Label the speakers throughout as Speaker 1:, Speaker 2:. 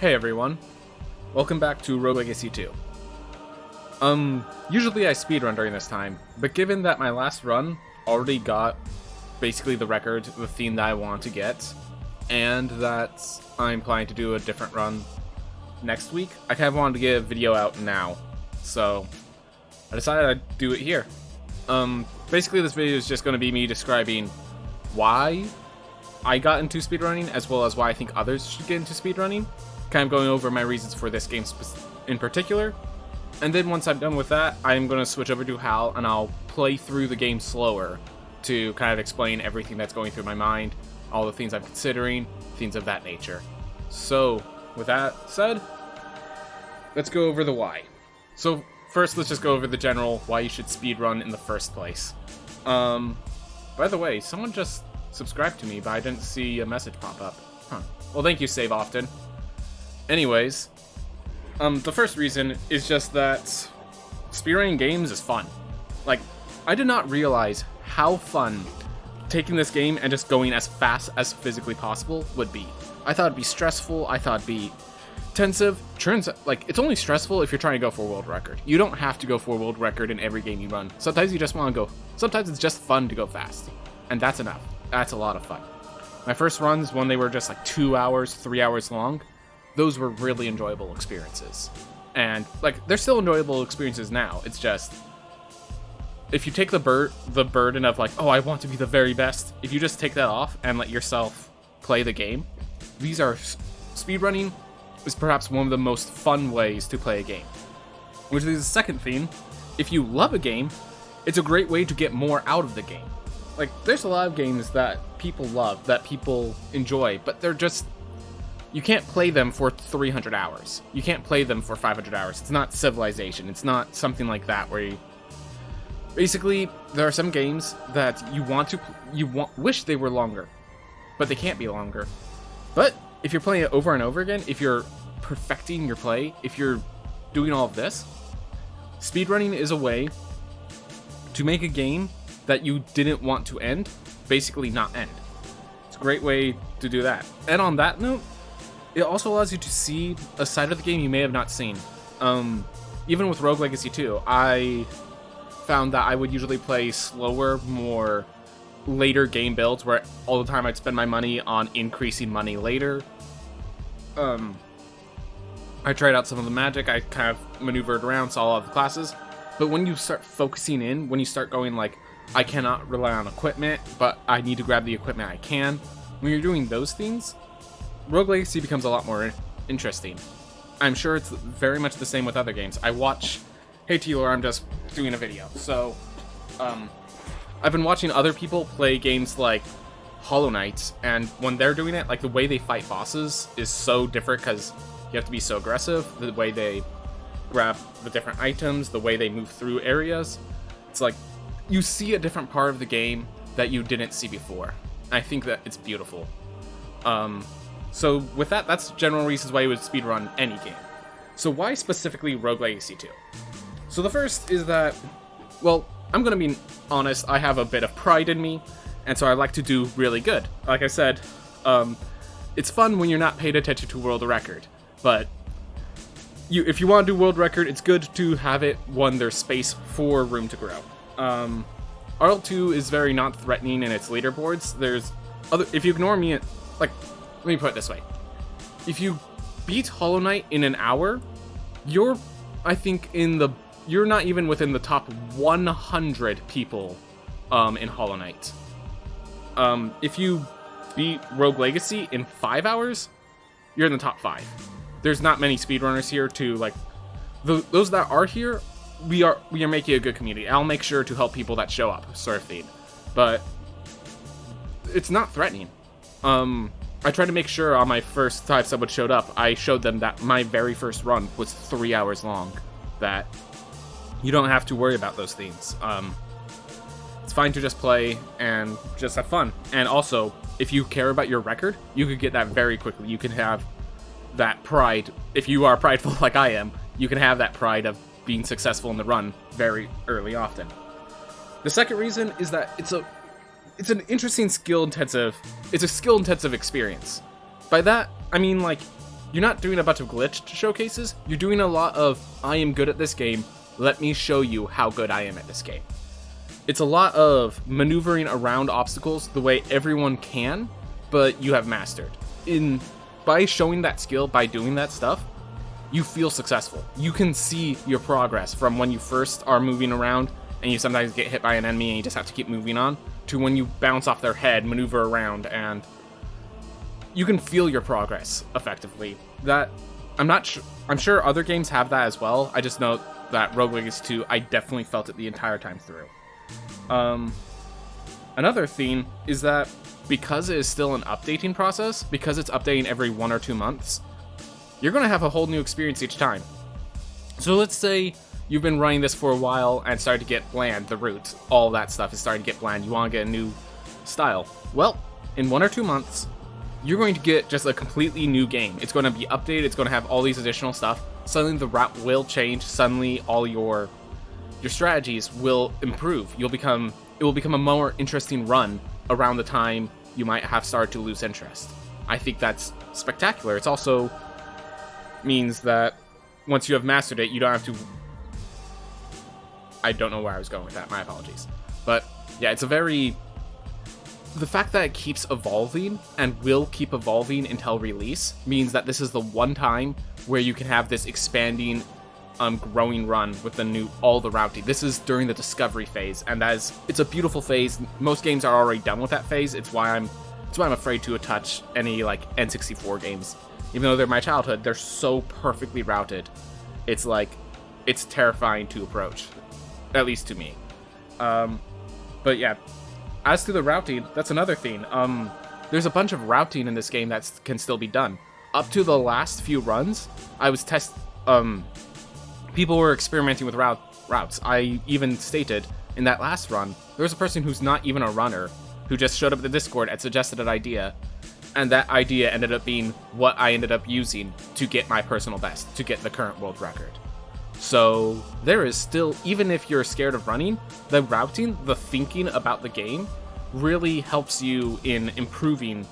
Speaker 1: Hey everyone, welcome back to Rogue Legacy 2. Usually I speedrun during this time, but given that my last run already got basically the record, the theme that I want to get, and that I'm planning to do a different run next week, I kind of wanted to get a video out now, so I decided I'd do it here. Basically this video is just going to be me describing why I got into speedrunning, as well as why I think others should get into speedrunning. Kind of going over my reasons for this game in particular. And then once I'm done with that, I'm going to switch over to Hal, and I'll play through the game slower to kind of explain everything that's going through my mind, all the things I'm considering, things of that nature. So, with that said, let's go over the why. So, first let's just go over the general why you should speedrun in the first place. By the way, someone just subscribed to me, but I didn't see a message pop up. Well, thank you, Save Often. Anyways, the first reason is just that speedrunning games is fun. Like, I did not realize how fun taking this game and just going as fast as physically possible would be. I thought it'd be stressful, I thought it'd be intensive. Turns out, like, it's only stressful if you're trying to go for a world record. You don't have to go for a world record in every game you run. Sometimes you just want to go, sometimes it's just fun to go fast. And that's enough. That's a lot of fun. My first runs, when they were just like 2 hours, 3 hours long, those were really enjoyable experiences. And, like, they're still enjoyable experiences now. It's just, if you take the burden of, like, oh, I want to be the very best, if you just take that off and let yourself play the game, speedrunning is perhaps one of the most fun ways to play a game. Which is the second thing, if you love a game, it's a great way to get more out of the game. Like, there's a lot of games that people love, that people enjoy, but they're just, you can't play them for 300 hours. You can't play them for 500 hours. It's not Civilization. It's not something like that where you... Basically, there are some games that wish they were longer, but they can't be longer. But if you're playing it over and over again, if you're perfecting your play, if you're doing all of this, speedrunning is a way to make a game that you didn't want to end, basically not end. It's a great way to do that. And on that note, it also allows you to see a side of the game you may have not seen. Even with Rogue Legacy 2, I found that I would usually play slower, more later game builds where all the time I'd spend my money on increasing money later. I tried out some of the magic, I kind of maneuvered around, saw all of the classes, but when you start focusing in, when you start going like, I cannot rely on equipment, but I need to grab the equipment I can, when you're doing those things, Rogue Legacy becomes a lot more interesting. I'm sure it's very much the same with other games. Hey Taylor, I'm just doing a video. So, I've been watching other people play games like Hollow Knight, and when they're doing it, like, the way they fight bosses is so different because you have to be so aggressive. The way they grab the different items, the way they move through areas. It's like, you see a different part of the game that you didn't see before. I think that it's beautiful. So with that, that's general reasons why you would speedrun any game. So why specifically Rogue Legacy 2? So the first is that, well, I'm gonna be honest, I have a bit of pride in me, and so I like to do really good. Like I said, it's fun when you're not paying attention to world record, but if you want to do world record, it's good to have it when there's space for room to grow. RL2 is very non-threatening in its leaderboards. If you ignore me, like, let me put it this way. If you beat Hollow Knight in an hour, you're not even within the top 100 people in Hollow Knight. If you beat Rogue Legacy in 5 hours, you're in the top 5. There's not many speedrunners here to, like, those that are here, we are making a good community. I'll make sure to help people that show up, sort of thing. But it's not threatening. I tried to make sure on my first time someone showed up, I showed them that my very first run was 3 hours long. That you don't have to worry about those things. It's fine to just play and just have fun. And also, if you care about your record, you could get that very quickly. You can have that pride. If you are prideful like I am, you can have that pride of being successful in the run very early often. The second reason is that it's an interesting skill-intensive experience. By that, I mean, like, you're not doing a bunch of glitch showcases, you're doing a lot of, I am good at this game, let me show you how good I am at this game. It's a lot of maneuvering around obstacles the way everyone can, but you have mastered. By showing that skill, by doing that stuff, you feel successful. You can see your progress from when you first are moving around and you sometimes get hit by an enemy and you just have to keep moving on, to when you bounce off their head, maneuver around, and you can feel your progress effectively. That I'm sure other games have that as well. I just know that Rogue Legacy 2, I definitely felt it the entire time through. Another theme is that because it is still an updating process, because it's updating every 1 or 2 months, you're going to have a whole new experience each time. So let's say you've been running this for a while and started to get bland, the route, all that stuff is starting to get bland, you want to get a new style. Well, in 1 or 2 months, you're going to get just a completely new game. It's going to be updated, it's going to have all these additional stuff. Suddenly the route will change, suddenly all your strategies will improve. It will become a more interesting run around the time you might have started to lose interest. I think that's spectacular. It also means that once you have mastered it, you don't have to... I don't know where I was going with that, my apologies. But yeah, it's a very... The fact that it keeps evolving and will keep evolving until release means that this is the one time where you can have this expanding, growing run with all the routing. This is during the discovery phase, and it's a beautiful phase. Most games are already done with that phase. It's why I'm afraid to touch any like N64 games, even though they're my childhood. They're so perfectly routed. It's terrifying to approach, at least to me. But yeah, as to the routing, that's another thing. There's a bunch of routing in this game that can still be done. Up to the last few runs, people were experimenting with routes. I even stated in that last run, there was a person who's not even a runner who just showed up at the Discord and suggested an idea, and that idea ended up being what I ended up using to get my personal best, to get the current world record. So there is still, even if you're scared of running, the routing, the thinking about the game really helps you in improving.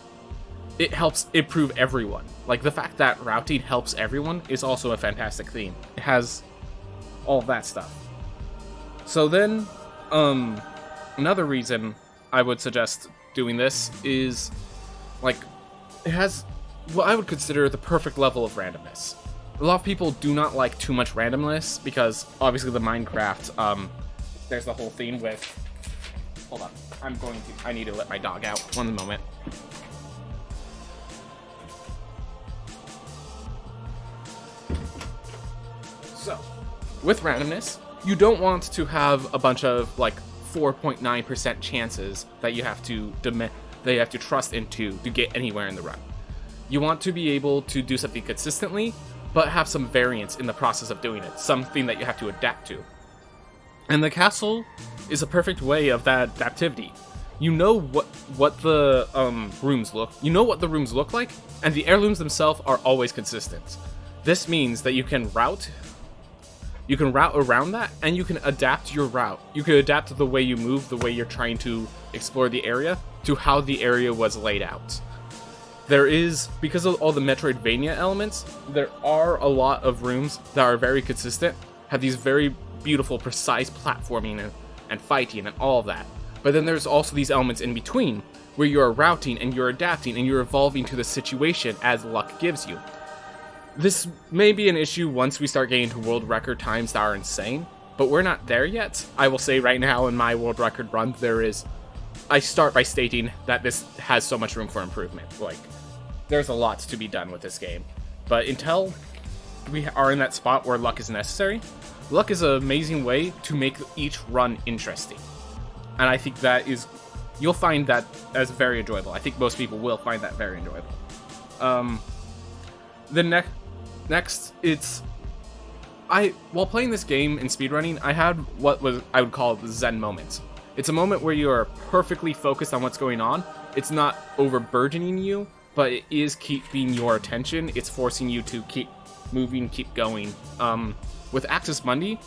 Speaker 1: It helps improve everyone. Like, the fact that routing helps everyone is also a fantastic theme. It has all of that stuff. So then, another reason I would suggest doing this is, like, it has what I would consider the perfect level of randomness. A lot of people do not like too much randomness because, obviously, the Minecraft, there's the whole theme with... Hold on. I need to let my dog out. One moment. So, with randomness, you don't want to have a bunch of, like, 4.9% chances that you have to trust into to get anywhere in the run. You want to be able to do something consistently, but have some variance in the process of doing it, something that you have to adapt to. And the castle is a perfect way of that adaptivity. You know what the rooms look. You know what the rooms look like, and the heirlooms themselves are always consistent. This means that you can route around that, and you can adapt your route. You can adapt the way you move, the way you're trying to explore the area, to how the area was laid out. There is, because of all the Metroidvania elements, there are a lot of rooms that are very consistent, have these very beautiful, precise platforming and fighting and all of that. But then there's also these elements in between, where you're routing and you're adapting and you're evolving to the situation as luck gives you. This may be an issue once we start getting to world record times that are insane, but we're not there yet. I will say right now in my world record run, I start by stating that this has so much room for improvement. Like, there's a lot to be done with this game. But until we are in that spot where luck is necessary, luck is an amazing way to make each run interesting. And I think you'll find that as very enjoyable. I think most people will find that very enjoyable. Next, while playing this game in speedrunning, I had I would call Zen moments. It's a moment where you are perfectly focused on what's going on. It's not overburdening you, but it is keeping your attention. It's forcing you to keep moving, keep going. With Axis Mundi,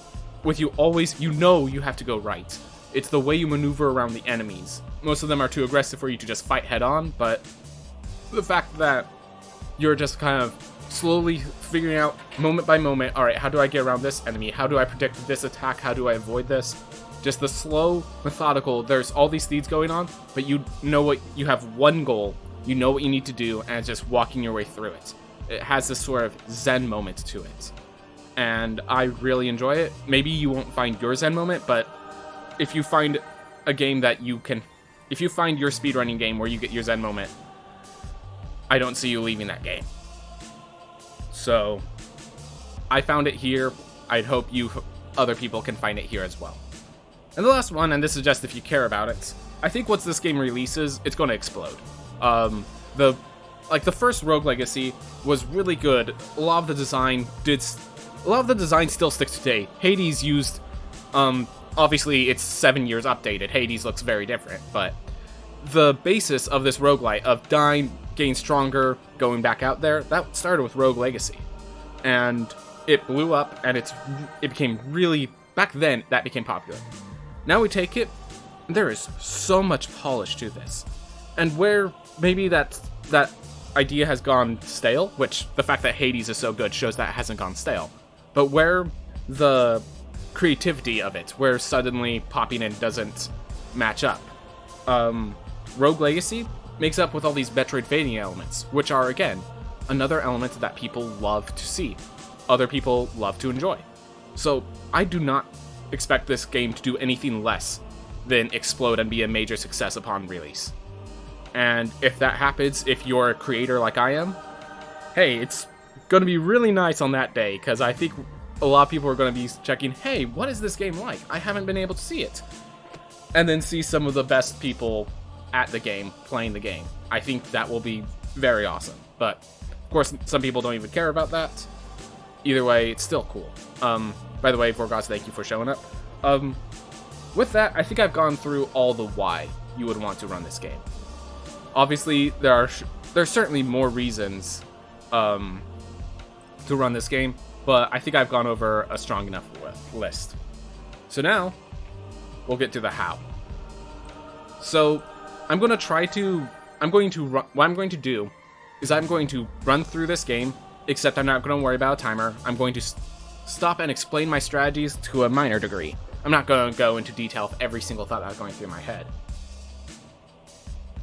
Speaker 1: you have to go right. It's the way you maneuver around the enemies. Most of them are too aggressive for you to just fight head on, but the fact that you're just kind of slowly figuring out moment by moment, alright, how do I get around this enemy? How do I predict this attack? How do I avoid this? Just the slow, methodical, there's all these things going on, but you know what, you have one goal, you know what you need to do, and it's just walking your way through it. It has this sort of zen moment to it. And I really enjoy it. Maybe you won't find your zen moment, but if you find a game that you can, if you find your speedrunning game where you get your zen moment, I don't see you leaving that game. So, I found it here. I'd hope other people can find it here as well. And the last one, and this is just if you care about it, I think once this game releases, it's going to explode. The first Rogue Legacy was really good. A lot of the design still sticks today. Hades used, obviously it's 7 years updated. Hades looks very different, but the basis of this roguelite of dying, getting stronger, going back out there, that started with Rogue Legacy. And it blew up, and it became really, back then, that became popular. Now we take it, there is so much polish to this. And where maybe that idea has gone stale, which the fact that Hades is so good shows that it hasn't gone stale, but where the creativity of it, where suddenly popping in doesn't match up. Rogue Legacy makes up with all these Metroidvania elements, which are, again, another element that people love to see. Other people love to enjoy. So I do not expect this game to do anything less than explode and be a major success upon release. And if that happens, if you're a creator like I am, hey, it's going to be really nice on that day, because I think a lot of people are going to be checking, hey, what is this game like? I haven't been able to see it. And then see some of the best people at the game playing the game. I think that will be very awesome. But, of course, some people don't even care about that. Either way, it's still cool. By the way, Vorgoz, thank you for showing up. With that, I think I've gone through all the why you would want to run this game. Obviously, there's certainly more reasons to run this game, but I think I've gone over a strong enough list. So now, we'll get to the how. So, what I'm going to do is I'm going to run through this game, except I'm not going to worry about a timer. I'm going to stop and explain my strategies to a minor degree. I'm not going to go into detail of every single thought that's going through my head.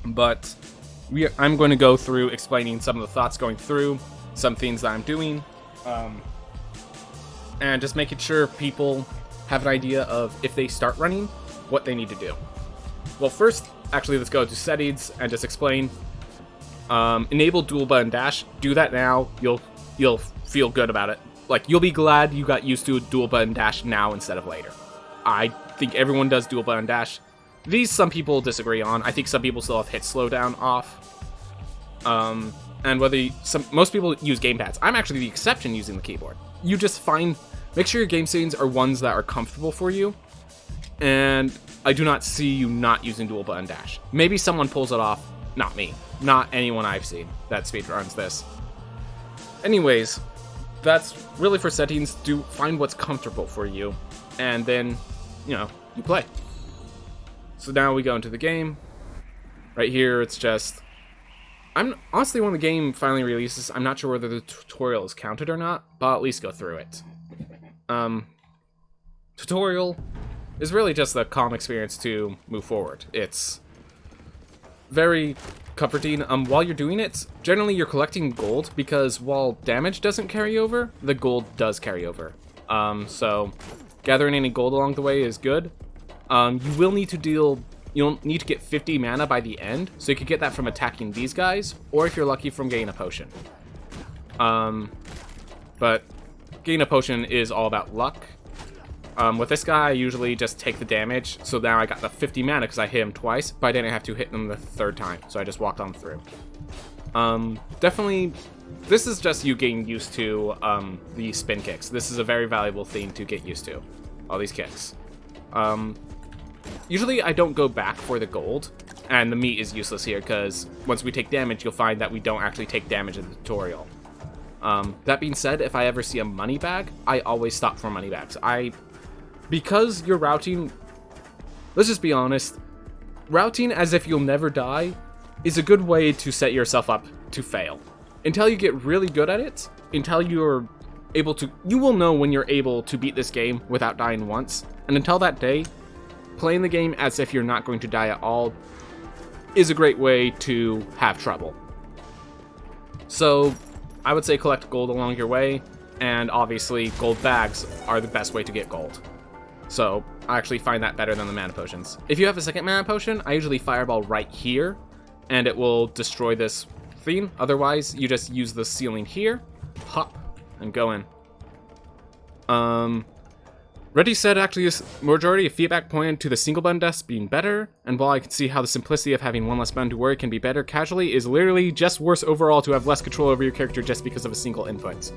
Speaker 1: But I'm going to go through explaining some of the thoughts going through, some things that I'm doing, and just making sure people have an idea of, if they start running, what they need to do. Well, first, actually, let's go to settings and just explain. Enable dual button dash. Do that now. You'll feel good about it. Like, you'll be glad you got used to dual button dash now instead of later. I think everyone does dual button dash. These some people disagree on. I think some people still have hit slowdown off. And most people use gamepads. I'm actually the exception using the keyboard. You just make sure your game settings are ones that are comfortable for you. And I do not see you not using dual button dash. Maybe someone pulls it off. Not me. Not anyone I've seen that speedruns this. Anyways, that's really for settings. Find what's comfortable for you. And then, you play. So now we go into the game. Right here, it's just... honestly, when the game finally releases, I'm not sure whether the tutorial is counted or not, but I'll at least go through it. Tutorial is really just a calm experience to move forward. It's very comforting. While you're doing it, generally you're collecting gold, because while damage doesn't carry over, the gold does carry over. So gathering any gold along the way is good. You'll need to get 50 mana by the end, so you could get that from attacking these guys, or if you're lucky, from getting a potion. But getting a potion is all about luck. With this guy, I usually just take the damage, so now I got the 50 mana because I hit him twice, but I didn't have to hit him the third time, so I just walked on through. Definitely, this is just you getting used to the spin kicks. This is a very valuable thing to get used to, all these kicks. Usually I don't go back for the gold, and the meat is useless here, because once we take damage, you'll find that we don't actually take damage in the tutorial. That being said, if I ever see a money bag, I always stop for money bags. Because you're routing, let's just be honest, routing as if you'll never die is a good way to set yourself up to fail. until you get really good at it, until you're able to, you will know when you're able to beat this game without dying once. And until that day, playing the game as if you're not going to die at all is a great way to have trouble. So I would say collect gold along your way, and obviously gold bags are the best way to get gold. So I actually find that better than the mana potions. If you have a second mana potion, I usually fireball right here, and it will destroy this thing. Otherwise, you just use the ceiling here, hop, and go in. Reddy said actually this majority of feedback pointed to the single button deaths being better, and while I can see how the simplicity of having one less button to worry can be better casually, is literally just worse overall to have less control over your character just because of a single input.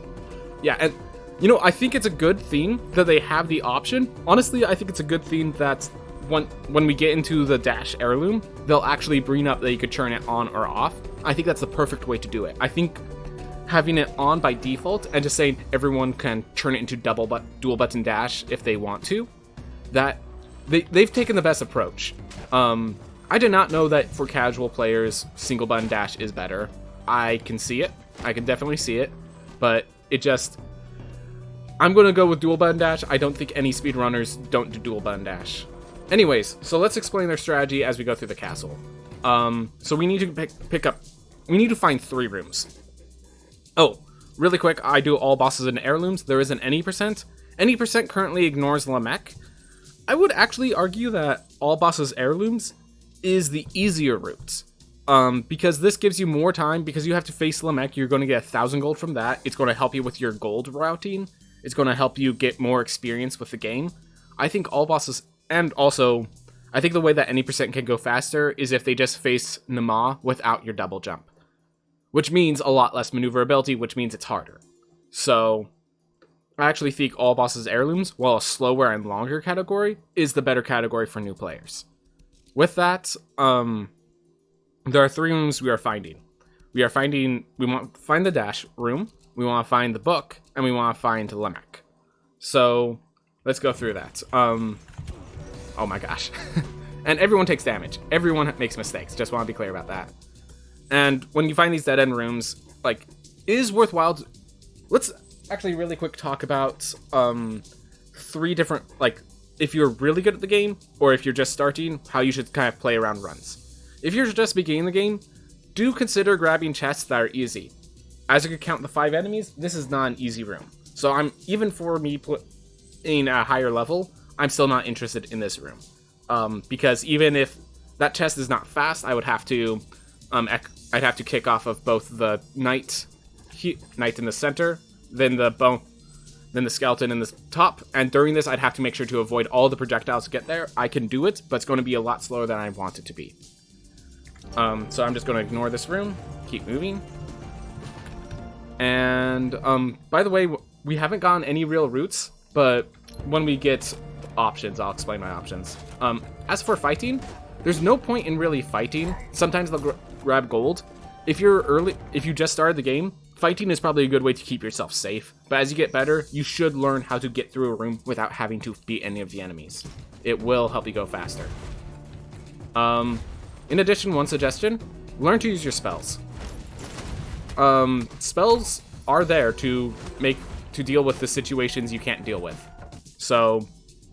Speaker 1: Yeah, and you know, I think it's a good thing that they have the option. Honestly, I think it's a good thing that when we get into the dash heirloom, they'll actually bring up that you could turn it on or off. I think that's the perfect way to do it. I think having it on by default and just saying everyone can turn it into dual button dash if they want to, that they've taken the best approach. I did not know that for casual players single button dash is better. I can see it, I can definitely see it, but it just, I'm gonna go with dual button dash. I don't think any speedrunners don't do dual button dash. Anyways, so let's explain their strategy as we go through the castle. So we need to we need to find 3 rooms. Oh, really quick, I do all bosses in heirlooms. There isn't any percent. Any percent currently ignores Lamech. I would actually argue that all bosses heirlooms is the easier route. Because this gives you more time, because you have to face Lamech, you're going to get 1,000 gold from that. It's going to help you with your gold routing. It's going to help you get more experience with the game. I think all bosses, and also, I think the way that any percent can go faster is if they just face Nama without your double jump. Which means a lot less maneuverability, which means it's harder. So, I actually think all bosses heirlooms, while a slower and longer category, is the better category for new players. With that, there are 3 rooms we are finding. We want to find the dash room, we want to find the book, and we want to find Lamech. So, let's go through that. Oh my gosh. And everyone takes damage. Everyone makes mistakes. Just want to be clear about that. And when you find these dead-end rooms, like, it is worthwhile to... Let's actually really quick talk about 3 different, like, if you're really good at the game, or if you're just starting, how you should kind of play around runs. If you're just beginning the game, do consider grabbing chests that are easy. As you can count the 5 enemies, this is not an easy room. So even for me playing a higher level, I'm still not interested in this room. Because even if that chest is not fast, I would have to... I'd have to kick off of both the knight in the center, then the skeleton in the top, and during this I'd have to make sure to avoid all the projectiles to get there. I can do it, but it's going to be a lot slower than I want it to be. So I'm just going to ignore this room, keep moving. And by the way, we haven't gotten any real routes, but when we get options, I'll explain my options. As for fighting, there's no point in really fighting. Sometimes they'll grab gold. If you just started the game, fighting is probably a good way to keep yourself safe. But as you get better, you should learn how to get through a room without having to beat any of the enemies. It will help you go faster. In addition, one suggestion, learn to use your spells. Spells are there to deal with the situations you can't deal with. So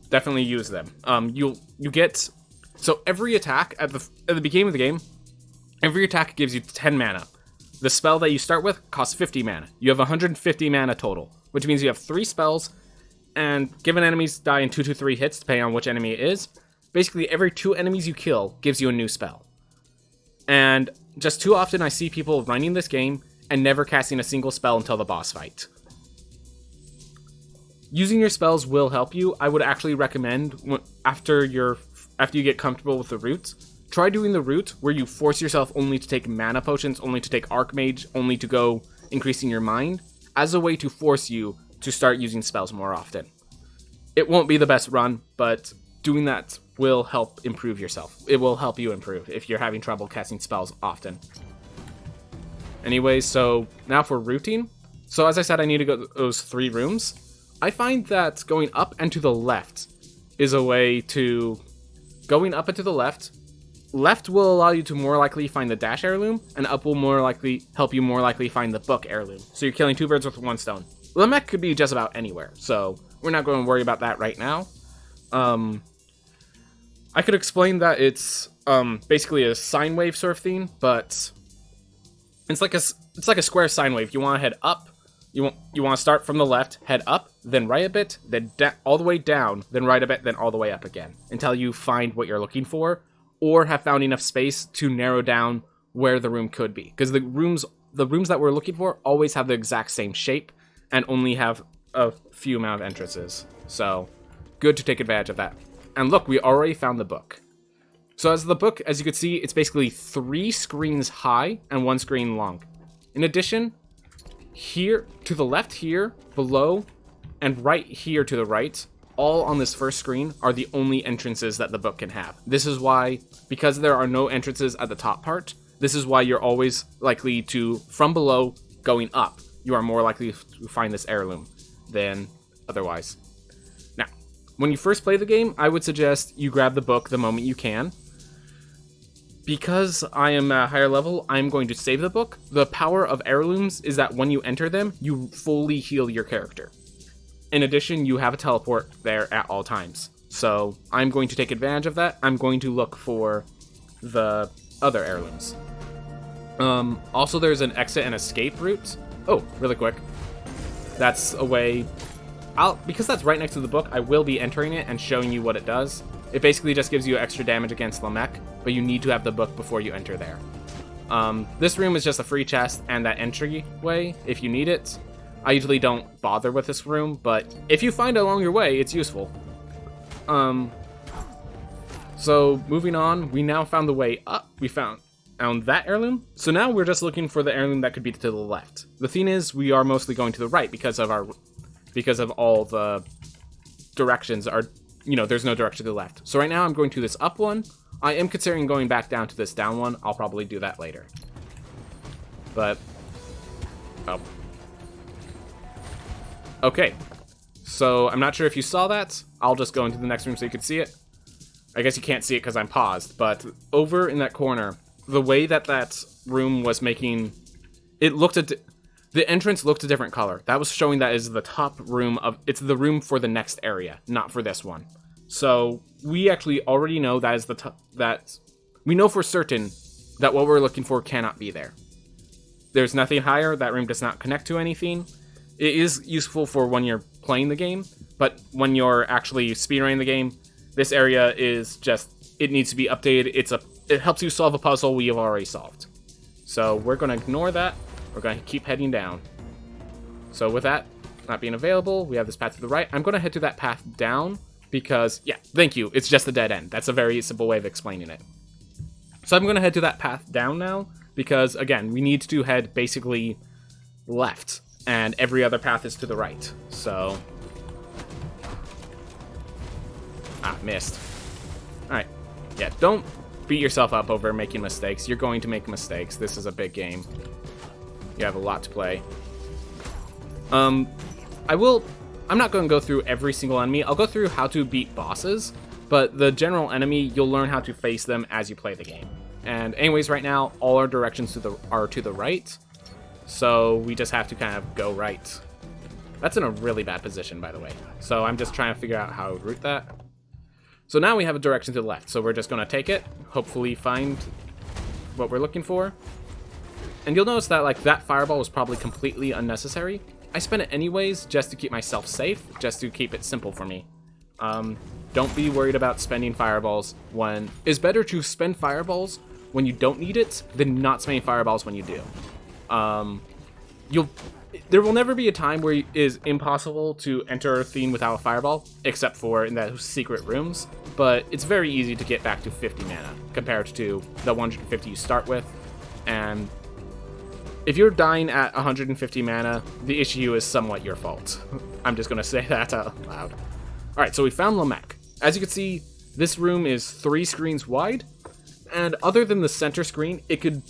Speaker 1: definitely use them. So every attack at the beginning of the game, every attack gives you 10 mana. The spell that you start with costs 50 mana. You have 150 mana total, which means you have 3 spells, and given enemies die in 2 to 3 hits, depending on which enemy it is, basically every 2 enemies you kill gives you a new spell. And just too often I see people running this game and never casting a single spell until the boss fight. Using your spells will help you. I would actually recommend, after you get comfortable with the routes, try doing the route where you force yourself only to take mana potions, only to take Archmage, only to go increasing your mind, as a way to force you to start using spells more often. It won't be the best run, but doing that will help improve yourself. It will help you improve if you're having trouble casting spells often. Anyways, so now for routing. So as I said, I need to go to those 3 rooms. I find that going up and to the left is a way to... Going up and to the left left will allow you to more likely find the dash heirloom, and up will more likely help you more likely find the book heirloom. So you're killing 2 birds with 1 stone. The mech could be just about anywhere, so we're not going to worry about that right now. I could explain that it's basically a sine wave sort of thing, but it's like a square sine wave. You want to head up. You want to start from the left, head up, then right a bit, then all the way down, then right a bit, then all the way up again until you find what you're looking for, or have found enough space to narrow down where the room could be. Because the rooms that we're looking for always have the exact same shape and only have a few amount of entrances. So good to take advantage of that. And look, we already found the book. So as the book, as you can see, it's basically 3 screens high and 1 screen long. In addition, here to the left here, below, and right here to the right, all on this first screen are the only entrances that the book can have. This is why, because there are no entrances at the top part, this is why you're always likely to, from below going up, you are more likely to find this heirloom than otherwise. Now, when you first play the game, I would suggest you grab the book the moment you can. Because I am a higher level, I'm going to save the book. The power of heirlooms is that when you enter them, you fully heal your character. In addition, you have a teleport there at all times. So I'm going to take advantage of that. I'm going to look for the other heirlooms. Also, there's an exit and escape route. Oh, really quick. That's a way... because that's right next to the book, I will be entering it and showing you what it does. It basically just gives you extra damage against Lamech, but you need to have the book before you enter there. This room is just a free chest and that entryway if you need it. I usually don't bother with this room, but if you find it along your way, it's useful. So moving on, we now found the way up. We found that heirloom. So now we're just looking for the heirloom that could be to the left. The thing is, we are mostly going to the right because of all the directions are. There's no direction to the left. So right now I'm going to this up one. I am considering going back down to this down one. I'll probably do that later. But, oh. Okay. So I'm not sure if you saw that. I'll just go into the next room so you can see it. I guess you can't see it because I'm paused. But over in that corner, the way that room was making... The entrance looked a different color. That was showing that is the top room of... It's the room for the next area, not for this one. So we actually already know that is the top... We know for certain that what we're looking for cannot be there. There's nothing higher. That room does not connect to anything. It is useful for when you're playing the game, but when you're actually speedrunning the game, this area is just... It needs to be updated. It helps you solve a puzzle we have already solved. So we're going to ignore that. We're going to keep heading down. So with that not being available, we have this path to the right. I'm going to head to that path down because, yeah, thank you. It's just a dead end. That's a very simple way of explaining it. So I'm going to head to that path down now because, again, we need to head basically left and every other path is to the right. So, missed. All right. Yeah, don't beat yourself up over making mistakes. You're going to make mistakes. This is a big game. You have a lot to play. I'm not going to go through every single enemy. I'll go through how to beat bosses, but the general enemy, you'll learn how to face them as you play the game. And anyways, right now, all our directions are to the right, so we just have to kind of go right. That's in a really bad position, by the way. So I'm just trying to figure out how to route that. So now we have a direction to the left, so we're just going to take it, hopefully find what we're looking for. And you'll notice that, that fireball was probably completely unnecessary. I spent it anyways, just to keep myself safe, just to keep it simple for me. Don't be worried about spending fireballs when... It's better to spend fireballs when you don't need it, than not spending fireballs when you do. There will never be a time where it is impossible to enter a theme without a fireball, except for in those secret rooms, but it's very easy to get back to 50 mana, compared to the 150 you start with, and... If you're dying at 150 mana, the issue is somewhat your fault. I'm just going to say that out loud. Alright, so we found Lamech. As you can see, this room is 3 screens wide, and other than the center screen, it could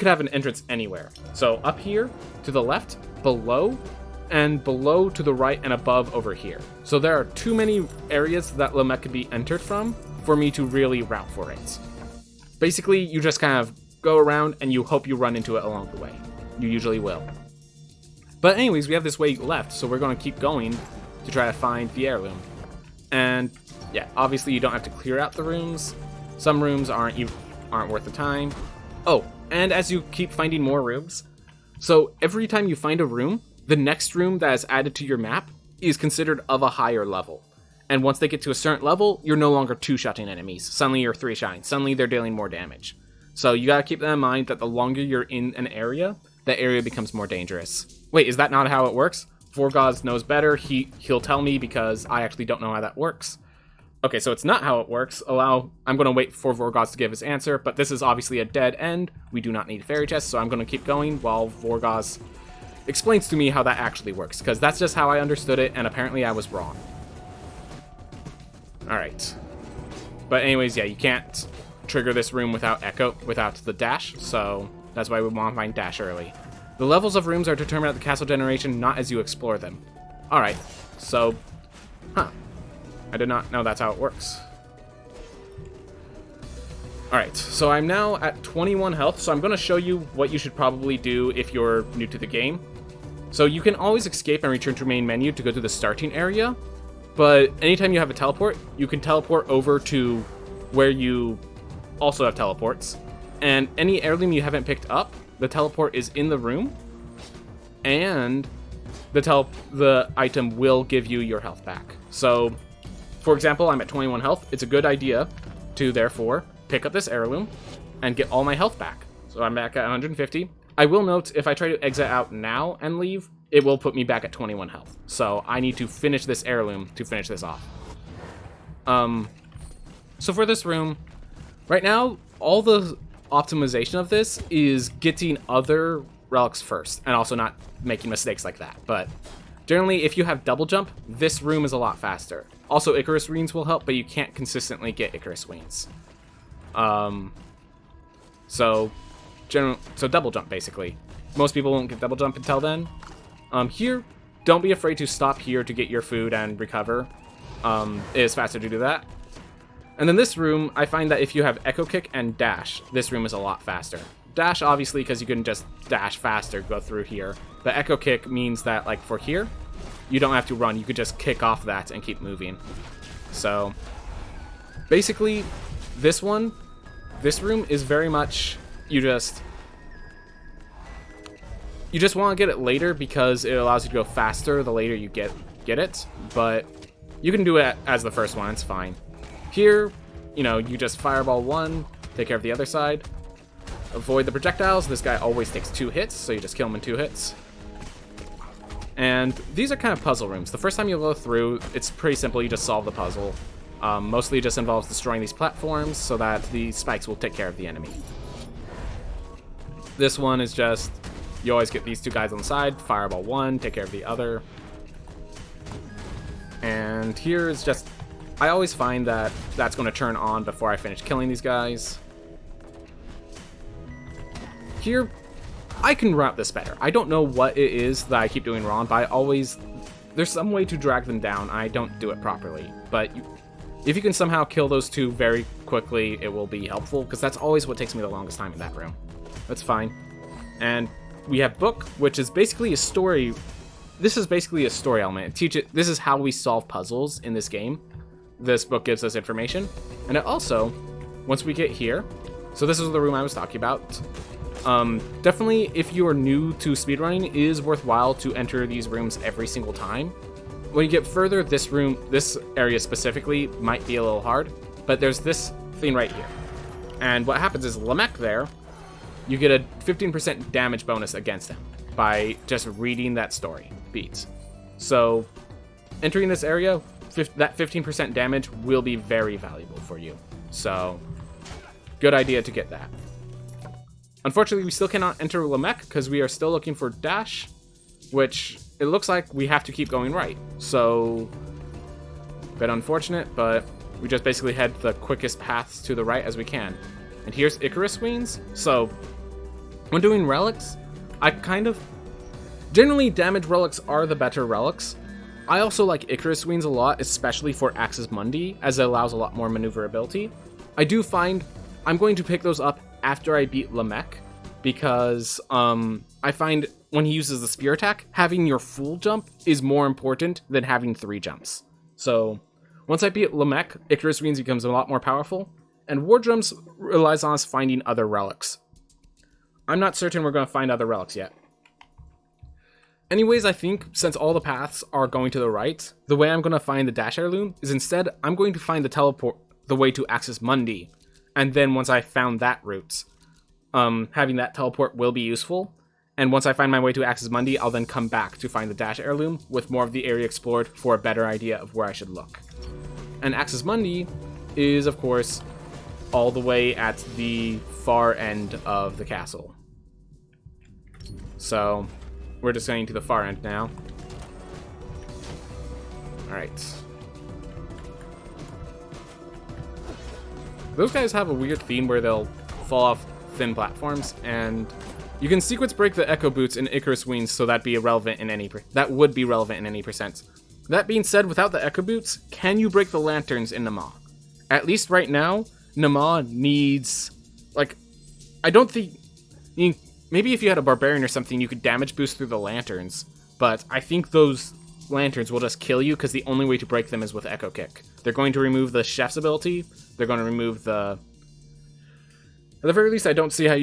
Speaker 1: have an entrance anywhere. So up here, to the left, below, and below to the right, and above over here. So there are too many areas that Lamech could be entered from for me to really route for it. Basically, you just kind of go around and you hope you run into it along the way. You usually will. But anyways, we have this way left, so we're going to keep going to try to find the heirloom. And yeah, obviously you don't have to clear out the rooms. Some rooms aren't worth the time. Oh, and as you keep finding more rooms, so every time you find a room, the next room that is added to your map is considered of a higher level. And once they get to a certain level, you're no longer two-shotting enemies. Suddenly you're three-shotting. Suddenly they're dealing more damage. So you gotta keep that in mind, that the longer you're in an area, that area becomes more dangerous. Wait, is that not how it works? Vorgoz knows better. He'll tell me, because I actually don't know how that works. Okay, so it's not how it works. I'm going to wait for Vorgoz to give his answer, but this is obviously a dead end. We do not need fairy chests, so I'm going to keep going while Vorgoz explains to me how that actually works, because that's just how I understood it, and apparently I was wrong. Alright. But anyways, yeah, you can't trigger this room without the dash, so that's why we want to find dash early. The levels of rooms are determined at the castle generation, not as you explore them. Alright, so... I did not know that's how it works. Alright, so I'm now at 21 health, so I'm going to show you what you should probably do if you're new to the game. So you can always escape and return to main menu to go to the starting area, but anytime you have a teleport, you can teleport over to where you also have teleports. And any heirloom you haven't picked up, the teleport is in the room, and the item will give you your health back. So, for example, I'm at 21 health. It's a good idea to, therefore, pick up this heirloom and get all my health back. So I'm back at 150. I will note, if I try to exit out now and leave, it will put me back at 21 health. So I need to finish this heirloom to finish this off. So for this room, right now, all the optimization of this is getting other relics first, and also not making mistakes like that. But generally, if you have double jump, this room is a lot faster. Also, Icarus Wings will help, but you can't consistently get Icarus Wings. So double jump, basically. Most people won't get double jump until then. Here, don't be afraid to stop here to get your food and recover. It is faster to do that. And then this room, I find that if you have Echo Kick and Dash, this room is a lot faster. Dash, obviously, because you can just dash faster, go through here. But Echo Kick means that, like, for here, you don't have to run. You could just kick off that and keep moving. So, basically, this room is very much, you just want to get it later because it allows you to go faster the later you get it. But you can do it as the first one, it's fine. Here, you just fireball one, take care of the other side. Avoid the projectiles. This guy always takes 2 hits, so you just kill him in 2 hits. And these are kind of puzzle rooms. The first time you go through, it's pretty simple. You just solve the puzzle. Mostly it just involves destroying these platforms so that the spikes will take care of the enemy. This one is just, you always get these 2 guys on the side, fireball one, take care of the other. And here is just, I always find that that's going to turn on before I finish killing these guys. Here, I can route this better. I don't know what it is that I keep doing wrong, but there's some way to drag them down. I don't do it properly. But if you can somehow kill those 2 very quickly, it will be helpful, because that's always what takes me the longest time in that room. That's fine. And we have Book, which is basically a story. This is basically a story element. This is how we solve puzzles in this game. This book gives us information. And it also, once we get here, so this is the room I was talking about. Definitely, if you are new to speedrunning, it is worthwhile to enter these rooms every single time. When you get further, this area specifically might be a little hard, but there's this thing right here. And what happens is, Lamech there, you get a 15% damage bonus against him by just reading that story, beats. So, entering this area, that 15% damage will be very valuable for you. So, good idea to get that. Unfortunately, we still cannot enter Lamech because we are still looking for Dash, which it looks like we have to keep going right. So, a bit unfortunate, but we just basically head the quickest paths to the right as we can. And here's Icarus Wings. So, when doing relics, generally damage relics are the better relics. I also like Icarus Wings a lot, especially for Axis Mundi, as it allows a lot more maneuverability. I I'm going to pick those up after I beat Lamech, because I find when he uses the spear attack, having your full jump is more important than having 3 jumps. So once I beat Lamech, Icarus Wings becomes a lot more powerful, and War Drums relies on us finding other relics. I'm not certain we're going to find other relics yet. Anyways, I think since all the paths are going to the right, the way I'm going to find the Dash Heirloom is instead I'm going to find the way to Axis Mundi, and then once I found that route, having that teleport will be useful. And once I find my way to Axis Mundi, I'll then come back to find the Dash Heirloom with more of the area explored for a better idea of where I should look. And Axis Mundi is, of course, all the way at the far end of the castle. So we're just going to the far end now. Alright. Those guys have a weird theme where they'll fall off thin platforms, and you can sequence break the Echo Boots in Icarus Wings, so that would be relevant in any percent. That being said, without the Echo Boots, can you break the lanterns in Nama? At least right now, Nama needs, like, I don't think, maybe if you had a Barbarian or something, you could damage boost through the lanterns, but I think those lanterns will just kill you because the only way to break them is with Echo Kick. They're going to remove the Chef's ability, they're going to remove the... At the very least, I don't see how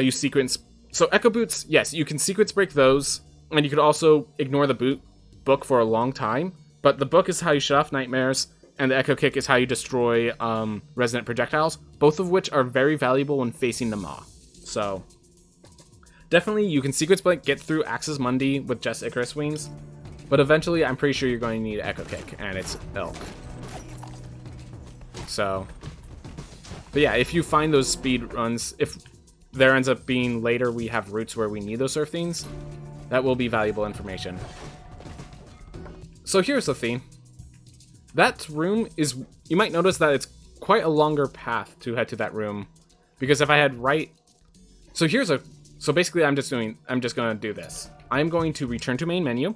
Speaker 1: you sequence... So Echo Boots, yes, you can sequence break those, and you could also ignore the book for a long time, but the book is how you shut off nightmares, and the Echo Kick is how you destroy resonant projectiles, both of which are very valuable when facing the Maw. So, definitely you can sequence break, get through Axis Mundi with just Icarus Wings, but eventually I'm pretty sure you're going to need Echo Kick, and it's Elk. So, but yeah, if you find those speed runs, if there ends up being later we have routes where we need those sort of things, that will be valuable information. So here's the theme. That room is, you might notice that it's quite a longer path to head to that room, because if I had so basically I'm just going to do this. I'm going to return to main menu,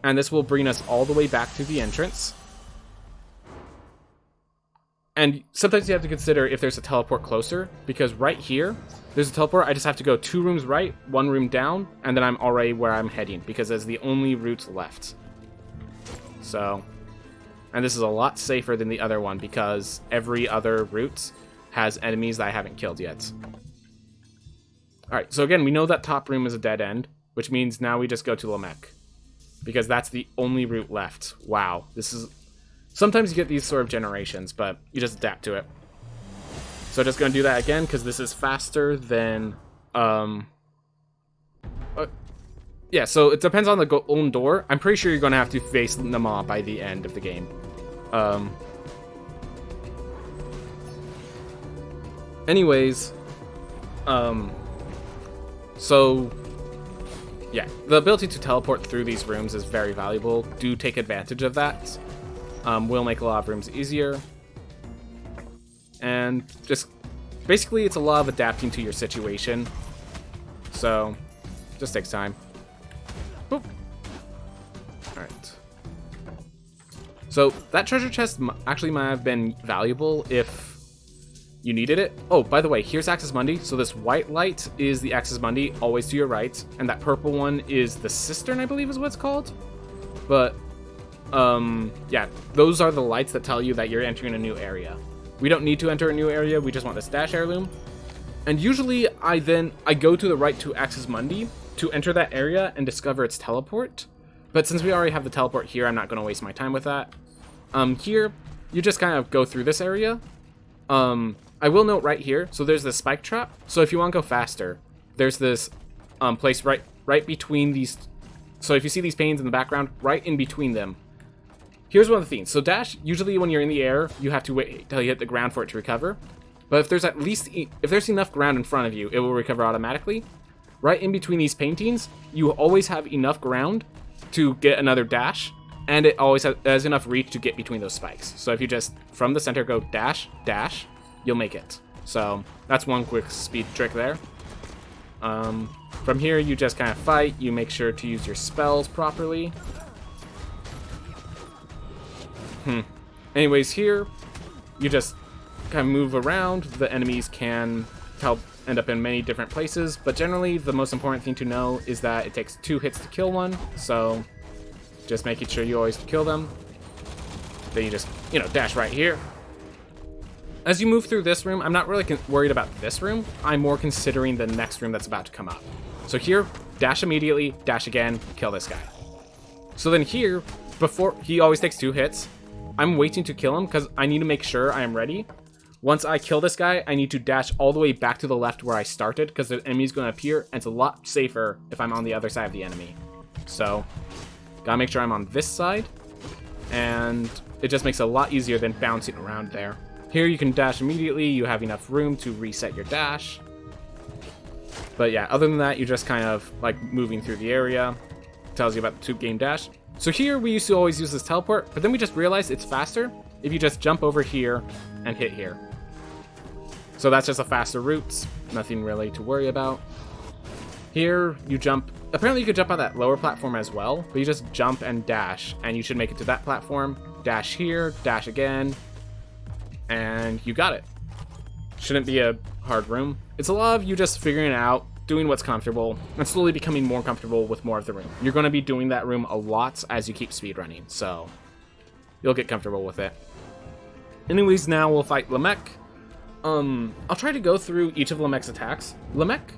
Speaker 1: and this will bring us all the way back to the entrance. And sometimes you have to consider if there's a teleport closer, because right here, there's a teleport. I just have to go 2 rooms right, 1 room down, and then I'm already where I'm heading, because there's the only route left. So, and this is a lot safer than the other one, because every other route has enemies that I haven't killed yet. Alright, so again, we know that top room is a dead end, which means now we just go to Lamech, because that's the only route left. Wow, this is... Sometimes you get these sort of generations, but you just adapt to it. So just going to do that again, because this is faster than... yeah, so it depends on the own door. I'm pretty sure you're going to have to face Nama by the end of the game. Anyways, so... yeah, the ability to teleport through these rooms is very valuable. Do take advantage of that. Will make a lot of rooms easier. And just, basically it's a lot of adapting to your situation. So, just takes time. Boop. Alright. So, that treasure chest actually might have been valuable if you needed it. Oh, by the way, here's Axis Mundi. So this white light is the Axis Mundi, always to your right. And that purple one is the Cistern, I believe is what it's called. But... yeah, those are the lights that tell you that you're entering a new area. We don't need to enter a new area, we just want this Dash Heirloom. And usually I go to the right to Axis Mundi to enter that area and discover its teleport. But since we already have the teleport here, I'm not going to waste my time with that. Here, you just kind of go through this area. I will note right here, so there's this spike trap. So if you want to go faster, there's this place right between these. So if you see these panes in the background, right in between them, here's one of the things. So dash, usually when you're in the air, you have to wait till you hit the ground for it to recover. But if there's enough ground in front of you, it will recover automatically. Right in between these paintings, you always have enough ground to get another dash, and it always has enough reach to get between those spikes. So if you just, from the center, go dash, dash, you'll make it. So that's one quick speed trick there. From here, you just kind of fight. You make sure to use your spells properly. Anyways, here, you just kind of move around, the enemies can help end up in many different places, but generally the most important thing to know is that it takes 2 hits to kill one, so just making sure you always kill them. Then you just, dash right here. As you move through this room, I'm not really worried about this room. I'm more considering the next room that's about to come up. So here, dash immediately, dash again, kill this guy. So then here, before he always takes 2 hits, I'm waiting to kill him because I need to make sure I am ready. Once I kill this guy, I need to dash all the way back to the left where I started because the enemy is going to appear, and it's a lot safer if I'm on the other side of the enemy. So, gotta make sure I'm on this side, and it just makes it a lot easier than bouncing around there. Here you can dash immediately, you have enough room to reset your dash. But yeah, other than that, you're just kind of like moving through the area. It tells you about the 2-game dash. So here we used to always use this teleport, but then we just realized it's faster if you just jump over here and hit here. So that's just a faster route, nothing really to worry about. Here you jump, apparently you could jump on that lower platform as well, but you just jump and dash, and you should make it to that platform. Dash here, dash again, and you got it. Shouldn't be a hard room. It's a lot of you just figuring it out, doing what's comfortable, and slowly becoming more comfortable with more of the room. You're going to be doing that room a lot as you keep speedrunning, so you'll get comfortable with it. Anyways, now we'll fight Lamech. I'll try to go through each of Lamech's attacks. Lamech,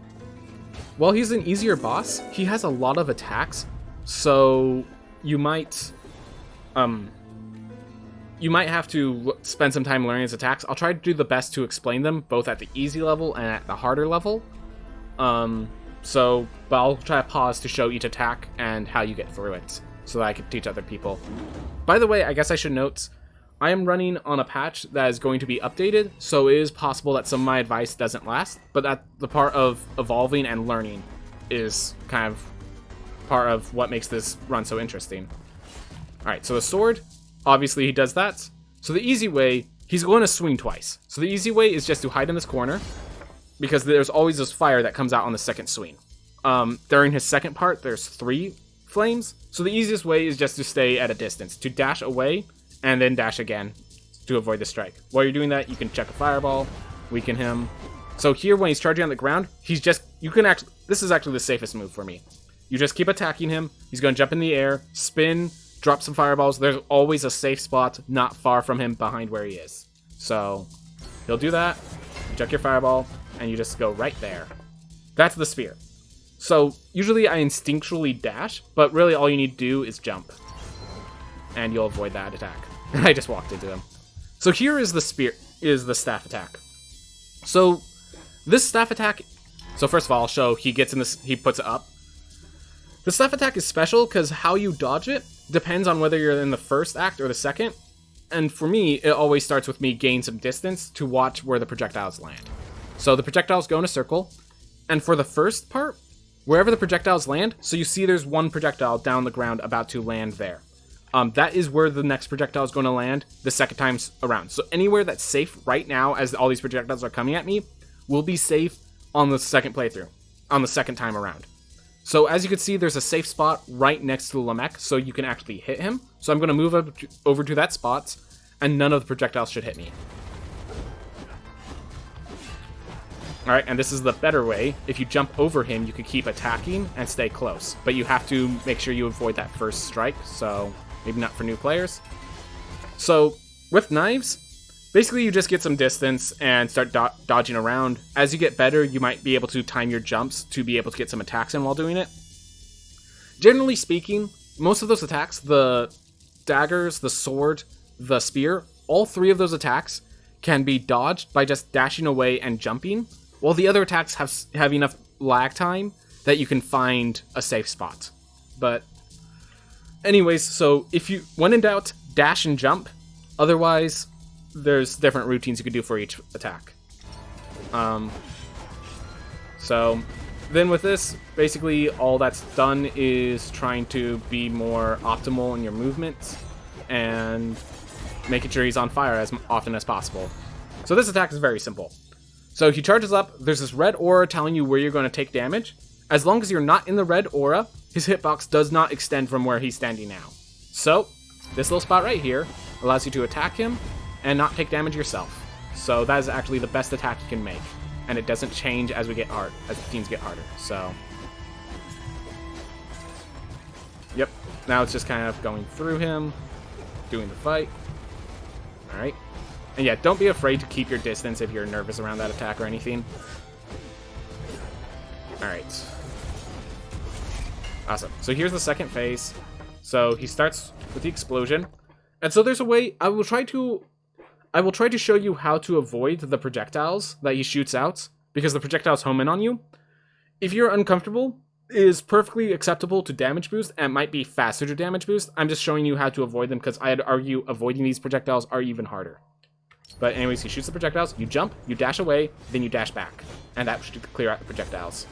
Speaker 1: while he's an easier boss, he has a lot of attacks, so you might have to spend some time learning his attacks. I'll try to do the best to explain them, both at the easy level and at the harder level. But I'll try to pause to show each attack and how you get through it, so that I can teach other people. By the way, I guess I should note, I am running on a patch that is going to be updated, so it is possible that some of my advice doesn't last, but that the part of evolving and learning is kind of part of what makes this run so interesting. Alright, so the sword, obviously he does that. So the easy way, he's going to swing twice. So the easy way is just to hide in this corner, because there's always this fire that comes out on the second swing. During his second part, there's 3 flames, so the easiest way is just to stay at a distance, to dash away, and then dash again to avoid the strike. While you're doing that, you can check a fireball, weaken him. So here, when he's charging on the ground, this is actually the safest move for me. You just keep attacking him, he's going to jump in the air, spin, drop some fireballs. There's always a safe spot not far from him behind where he is. So he'll do that, you chuck your fireball, and you just go right there. That's the spear. So usually I instinctually dash, but really all you need to do is jump, and you'll avoid that attack. I just walked into him. So here is the staff attack. So this staff attack, so first of all, I'll show he puts it up. The staff attack is special because how you dodge it depends on whether you're in the first act or the second. And for me, it always starts with me gaining some distance to watch where the projectiles land. So the projectiles go in a circle, and for the first part, wherever the projectiles land, so you see there's one projectile down the ground about to land there. That is where the next projectile is going to land the second time around. So anywhere that's safe right now as all these projectiles are coming at me will be safe on the second playthrough, on the second time around. So as you can see, there's a safe spot right next to Lamech, so you can actually hit him. So I'm going to move over to that spot, and none of the projectiles should hit me. Alright, and this is the better way. If you jump over him, you can keep attacking and stay close. But you have to make sure you avoid that first strike, so maybe not for new players. So with knives, basically you just get some distance and start dodging around. As you get better, you might be able to time your jumps to be able to get some attacks in while doing it. Generally speaking, most of those attacks, the daggers, the sword, the spear, all 3 of those attacks can be dodged by just dashing away and jumping, while the other attacks have enough lag time that you can find a safe spot. But anyways, so when in doubt, dash and jump. Otherwise, there's different routines you can do for each attack. So then with this, basically all that's done is trying to be more optimal in your movements and making sure he's on fire as often as possible. So this attack is very simple. So he charges up, there's this red aura telling you where you're going to take damage. As long as you're not in the red aura, his hitbox does not extend from where he's standing now. So this little spot right here allows you to attack him and not take damage yourself. So that is actually the best attack you can make. And it doesn't change as the teams get harder. So, yep. Now it's just kind of going through him, doing the fight. Alright. And yeah, don't be afraid to keep your distance if you're nervous around that attack or anything. Alright. Awesome. So here's the second phase. So he starts with the explosion. And so there's a way I will try to show you how to avoid the projectiles that he shoots out, because the projectiles home in on you. If you're uncomfortable, it is perfectly acceptable to damage boost, and might be faster to damage boost. I'm just showing you how to avoid them, because I'd argue avoiding these projectiles are even harder. But anyways, he shoots the projectiles, you jump, you dash away, then you dash back. And that should clear out the projectiles.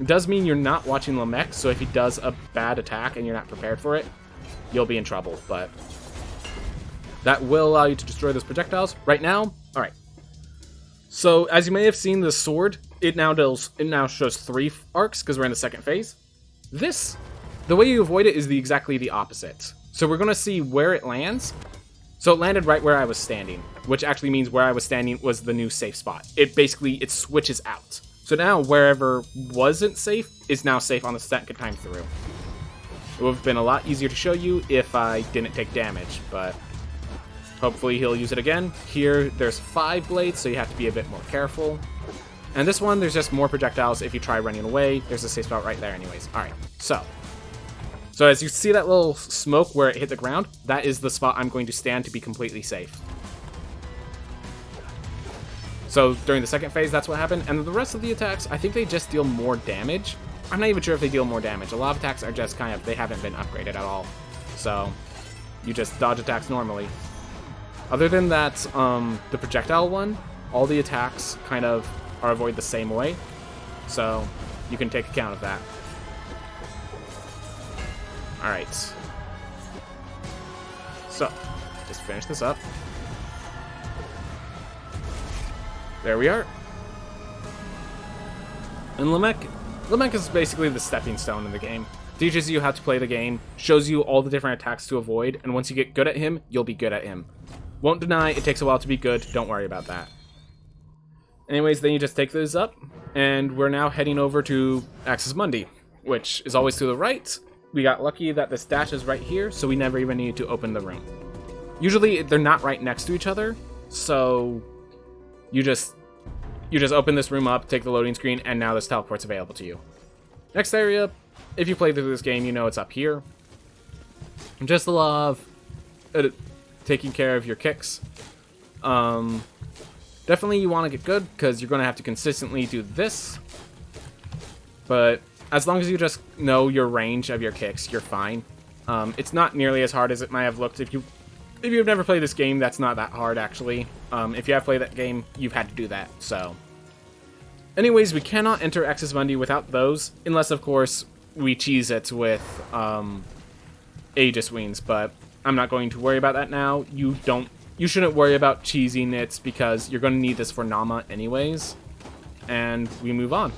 Speaker 1: It does mean you're not watching Lamech, so if he does a bad attack and you're not prepared for it, you'll be in trouble, but that will allow you to destroy those projectiles. Right now, alright. So, as you may have seen, the sword, it now shows 3 arcs, because we're in the second phase. This, the way you avoid it is exactly the opposite. So we're going to see where it lands. So it landed right where I was standing, which actually means where I was standing was the new safe spot. It switches out. So now wherever wasn't safe is now safe on the second time through. It would have been a lot easier to show you if I didn't take damage, but hopefully he'll use it again. Here, there's 5 blades, so you have to be a bit more careful. And this one, there's just more projectiles if you try running away. There's a safe spot right there anyways. Alright, so as you see that little smoke where it hit the ground, that is the spot I'm going to stand to be completely safe. So during the second phase, that's what happened. And the rest of the attacks, I think they just deal more damage. I'm not even sure if they deal more damage. A lot of attacks are just kind of, they haven't been upgraded at all. So you just dodge attacks normally. Other than that, the projectile one, all the attacks kind of are avoided the same way. So you can take account of that. Alright. So, just finish this up. There we are. And Lamech is basically the stepping stone in the game. Teaches you how to play the game, shows you all the different attacks to avoid, and once you get good at him, you'll be good at him. Won't deny it takes a while to be good, don't worry about that. Anyways, then you just take those up, and we're now heading over to Axis Mundi, which is always to the right. We got lucky that this dash is right here, so we never even needed to open the room. Usually, they're not right next to each other, so you just open this room up, take the loading screen, and now this teleport's available to you. Next area, if you play through this game, you know it's up here. Just a lot of taking care of your kicks. Definitely you want to get good, because you're going to have to consistently do this. But as long as you just know your range of your kicks, you're fine. It's not nearly as hard as it might have looked. If you've never played this game, that's not that hard, actually. If you have played that game, you've had to do that, so. Anyways, we cannot enter Axis Mundi without those, unless, of course, we cheese it with Aegis Wings, but I'm not going to worry about that now. You shouldn't worry about cheesing it, because you're going to need this for Nama anyways. And we move on.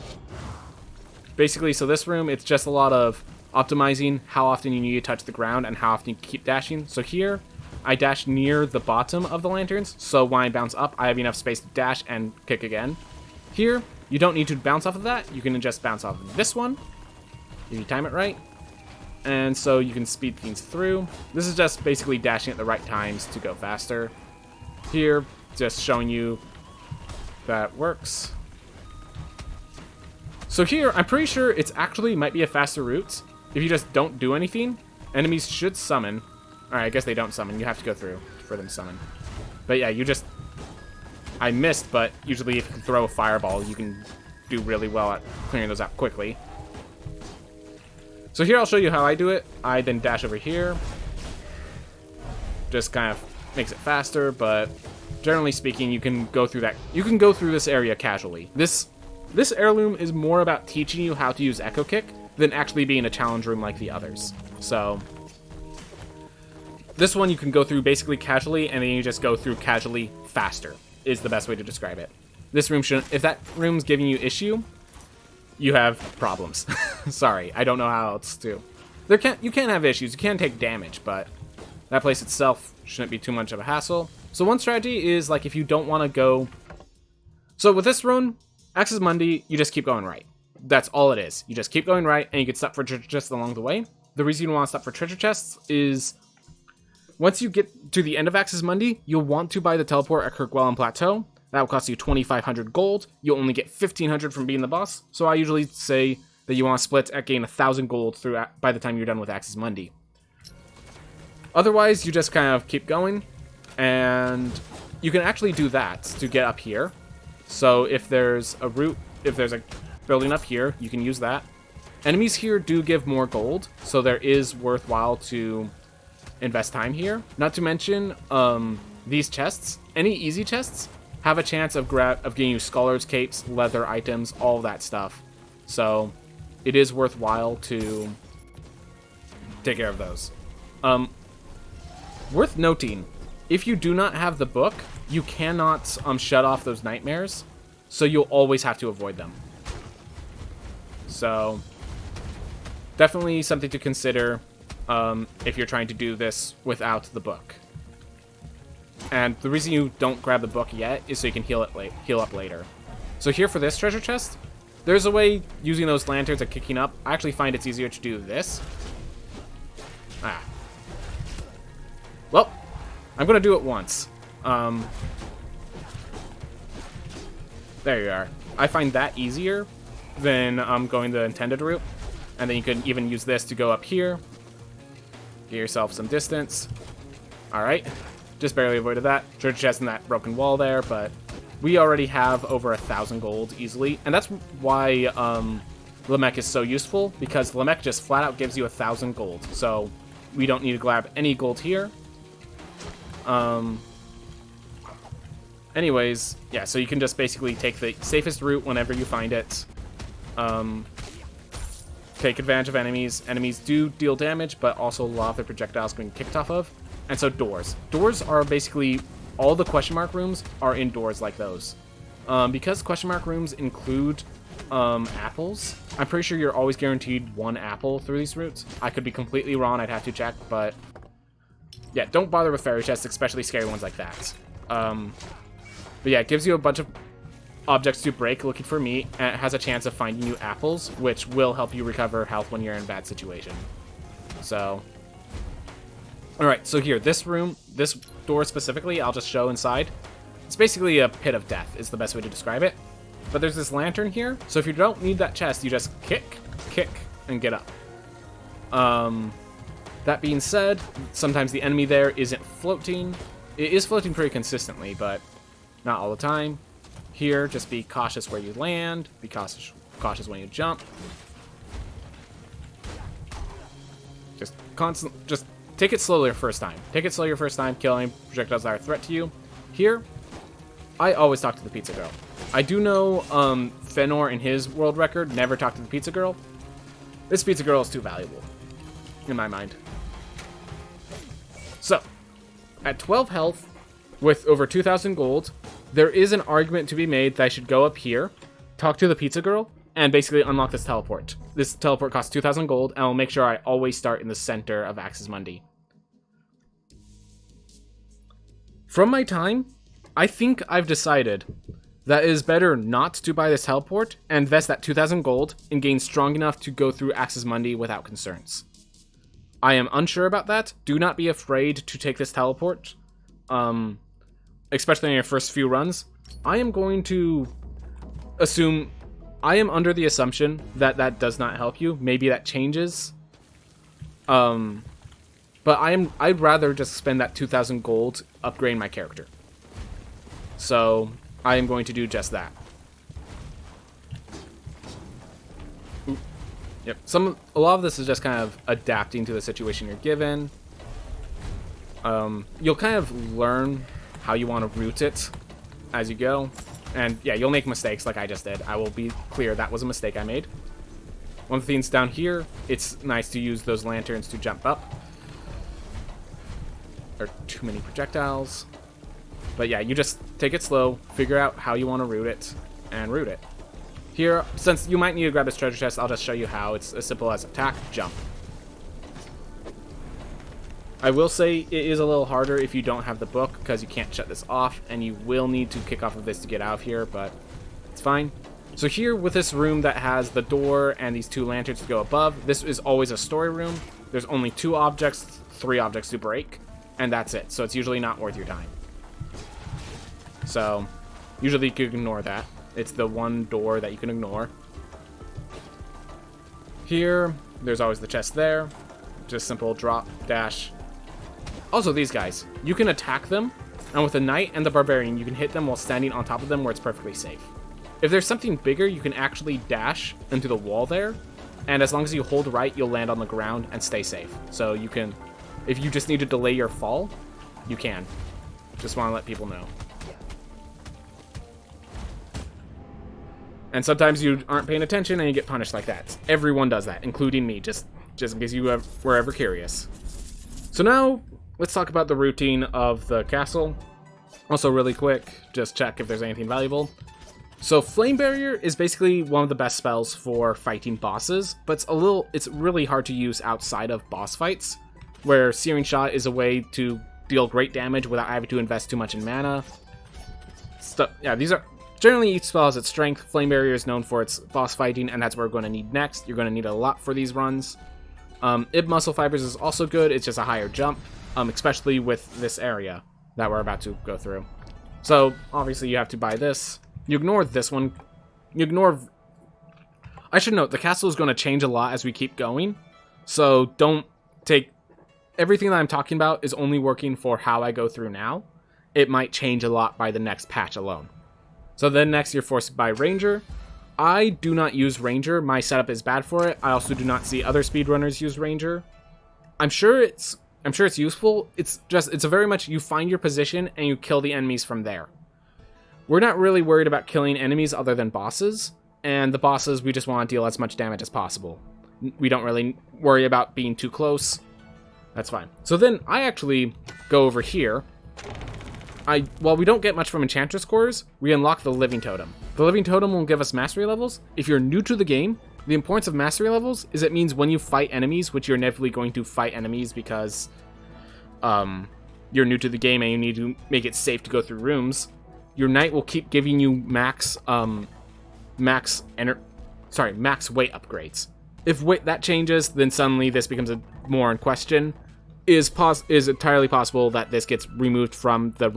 Speaker 1: Basically, so this room, it's just a lot of optimizing how often you need to touch the ground and how often you keep dashing. So here, I dash near the bottom of the lanterns, so when I bounce up, I have enough space to dash and kick again. Here, you don't need to bounce off of that. You can just bounce off of this one, if you time it right. And so you can speed things through. This is just basically dashing at the right times to go faster. Here, just showing you that works. So here, I'm pretty sure it's actually might be a faster route. If you just don't do anything, enemies should summon. Alright, I guess they don't summon. You have to go through for them to summon. But yeah, I missed, but usually if you can throw a fireball, you can do really well at clearing those out quickly. So here I'll show you how I do it. I then dash over here. Just kind of makes it faster, but generally speaking, you can go through that. You can go through this area casually. This heirloom is more about teaching you how to use Echo Kick than actually being a challenge room like the others. So this one you can go through basically casually, and then you just go through casually faster, is the best way to describe it. This room shouldn't, if that room's giving you issue, you have problems. Sorry, I don't know how else to. You can have issues, you can take damage, but That place itself shouldn't be too much of a hassle. So one strategy is, like, if you don't want to go... So with this run, Axis Mundi, you just keep going right. That's all it is. You just keep going right, and you can stop for treasure chests along the way. The reason you want to stop for treasure chests is... Once you get to the end of Axis Mundi, you'll want to buy the teleport at Kirkwell Plateau. That will cost you 2,500 gold. You'll only get 1,500 from being the boss. So I usually say that you want to split and gain 1,000 gold through by the time you're done with Axis Mundi. Otherwise, you just kind of keep going, and you can actually do that to get up here. So if there's a route, if there's a building up here, you can use that. Enemies here do give more gold, so there is worthwhile to invest time here. Not to mention, these chests, any easy chests, have a chance of getting you scholars, capes, leather items, all that stuff. So it is worthwhile to take care of those. Worth noting, if you do not have the book, you cannot shut off those nightmares, so you'll always have to avoid them. So definitely something to consider if you're trying to do this without the book. And the reason you don't grab the book yet is so you can heal up later. So here for this treasure chest, there's a way using those lanterns and kicking up. I actually find it's easier to do this. Well, I'm going to do it once. There you are. I find that easier than going the intended route. And then you can even use this to go up here. Get yourself some distance. Alright. Just barely avoided that. Treasure chest in that broken wall there, but we already have over 1,000 gold easily. And that's why Lamech is so useful, because Lamech just flat out gives you 1,000 gold. So we don't need to grab any gold here. Anyways, yeah, so you can just basically take the safest route whenever you find it. Take advantage of enemies. Enemies do deal damage, but also a lot of their projectiles can be kicked off of. And so doors. Doors are basically, all the question mark rooms are indoors like those. Because question mark rooms include apples, I'm pretty sure you're always guaranteed one apple through these routes. I could be completely wrong, I'd have to check, but yeah, don't bother with fairy chests, especially scary ones like that. But yeah, it gives you a bunch of objects to break looking for meat, and it has a chance of finding you apples, which will help you recover health when you're in a bad situation. So, alright, so here, this room, this door specifically, I'll just show inside. It's basically a pit of death, is the best way to describe it. But there's this lantern here, so if you don't need that chest, you just kick, and get up. That being said, sometimes the enemy there isn't floating. It is floating pretty consistently, but not all the time. Here, just be cautious where you land, be cautious when you jump. Just take it slowly your first time. Take it slow your first time, killing projectiles that are a threat to you. Here, I always talk to the pizza girl. I do know Fenor in his world record never talked to the pizza girl. This pizza girl is too valuable, in my mind. So, at 12 health, with over 2,000 gold, there is an argument to be made that I should go up here, talk to the pizza girl, and basically unlock this teleport. This teleport costs 2,000 gold, and I'll make sure I always start in the center of Axis Mundi. From my time, I think I've decided that it is better not to buy this teleport and invest that 2,000 gold and gain strong enough to go through Axis Mundi without concerns. I am unsure about that. Do not be afraid to take this teleport, especially in your first few runs. I am going to assume, I am under the assumption that that does not help you. Maybe that changes. But I'd rather just spend that 2,000 gold upgrading my character. So I am going to do just that. Yep. A lot of this is just kind of adapting to the situation you're given. You'll kind of learn how you want to route it as you go. And yeah, you'll make mistakes like I just did. I will be clear, that was a mistake I made. One of the things down here, it's nice to use those lanterns to jump up. There are too many projectiles. But yeah, you just take it slow, figure out how you want to route it, and route it. Here, since you might need to grab this treasure chest, I'll just show you how. It's as simple as attack, jump. I will say it is a little harder if you don't have the book, because you can't shut this off, and you will need to kick off of this to get out of here, but it's fine. So here, with this room that has the door and these 2 lanterns to go above, this is always a story room. There's only 2 objects, 3 objects to break, and that's it. So it's usually not worth your time. So usually you can ignore that. It's the one door that you can ignore. Here, there's always the chest there. Just simple drop, dash. Also, these guys, you can attack them, and with the knight and the barbarian, you can hit them while standing on top of them where it's perfectly safe. If there's something bigger, you can actually dash into the wall there, and as long as you hold right, you'll land on the ground and stay safe. So you can, if you just need to delay your fall, you can. Just want to let people know. And sometimes you aren't paying attention and you get punished like that. Everyone does that, including me, just in case you were ever curious. So now, let's talk about the routine of the castle. Also, really quick, just check if there's anything valuable. So, Flame Barrier is basically one of the best spells for fighting bosses, but it's really hard to use outside of boss fights, where Searing Shot is a way to deal great damage without having to invest too much in mana. Yeah, these are... Generally, each spell has its strength. Flame Barrier is known for its boss fighting, and that's what we're going to need next. You're going to need a lot for these runs. Ib Muscle Fibers is also good. It's just a higher jump, especially with this area that we're about to go through. So, obviously, you have to buy this. You ignore this one. You ignore... I should note, the castle is going to change a lot as we keep going. So, don't take... Everything that I'm talking about is only working for how I go through now. It might change a lot by the next patch alone. So then next you're forced to buy Ranger. I do not use Ranger. My setup is bad for it. I also do not see other speedrunners use Ranger. I'm sure it's useful. It's a very much you find your position and you kill the enemies from there. We're not really worried about killing enemies other than bosses, and the bosses we just want to deal as much damage as possible. We don't really worry about being too close. That's fine. So then I actually go over here. While we don't get much from Enchantress cores, we unlock the Living Totem. The Living Totem will give us mastery levels. If you're new to the game, the importance of mastery levels is it means when you fight enemies, which you're inevitably going to fight enemies because you're new to the game and you need to make it safe to go through rooms, your knight will keep giving you max weight upgrades. If that changes, then suddenly this becomes more in question. Is entirely possible that this gets removed from the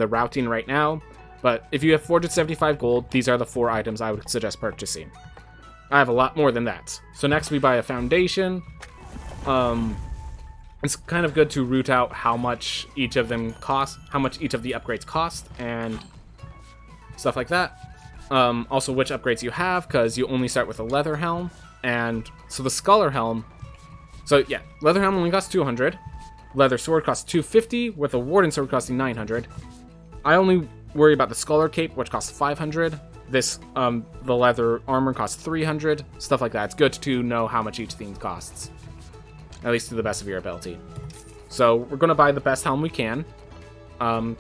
Speaker 1: routing right now, but if you have 475 gold, these are the 4 items I would suggest purchasing. I have a lot more than that. So next we buy a foundation. It's kind of good to root out how much each of them cost, how much each of the upgrades cost, and stuff like that. Also which upgrades you have, because you only start with a leather helm, and so the Scholar Helm. So yeah, Leather Helm only costs 200. Leather Sword costs 250, with a Warden Sword costing 900. I only worry about the Scholar Cape, which costs 500. This, the Leather Armor costs 300. Stuff like that. It's good to know how much each thing costs. At least to the best of your ability. So we're going to buy the best helm we can.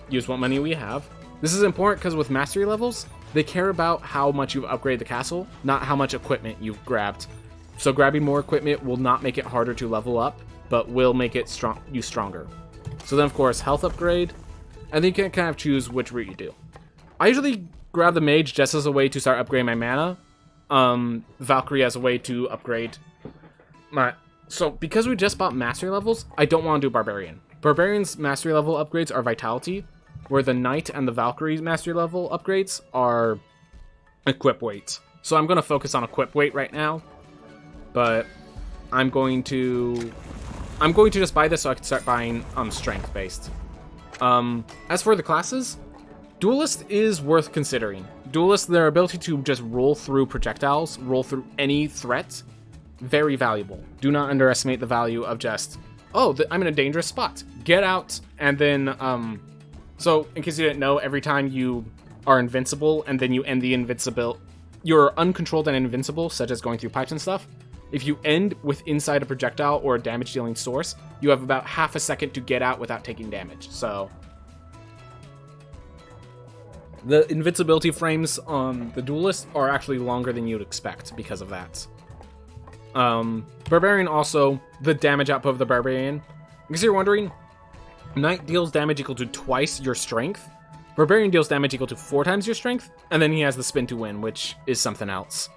Speaker 1: Use what money we have. This is important because with mastery levels, they care about how much you've upgraded the castle, not how much equipment you've grabbed. So grabbing more equipment will not make it harder to level up, but will make it you stronger. So then, of course, health upgrade, and then you can kind of choose which route you do. I usually grab the mage just as a way to start upgrading my mana. Valkyrie as a way to upgrade my... So because we just bought mastery levels, I don't want to do barbarian. Barbarian's mastery level upgrades are vitality, where the knight and the Valkyrie mastery level upgrades are equip weight. So I'm going to focus on equip weight right now. But I'm going to just buy this so I can start buying strength based. As for the classes, Duelist is worth considering. Duelist, their ability to just roll through projectiles, roll through any threat, very valuable. Do not underestimate the value of just, I'm in a dangerous spot. Get out, and then so in case you didn't know, every time you are invincible and then you end the invincible, you're uncontrolled and invincible, such as going through pipes and stuff. If you end with inside a projectile or a damage-dealing source, you have about half a second to get out without taking damage. So the invincibility frames on the Duelist are actually longer than you'd expect because of that. Barbarian also, the damage output of the Barbarian Because you're wondering, Knight deals damage equal to twice your strength. Barbarian deals damage equal to 4 times your strength. And then he has the spin to win, which is something else.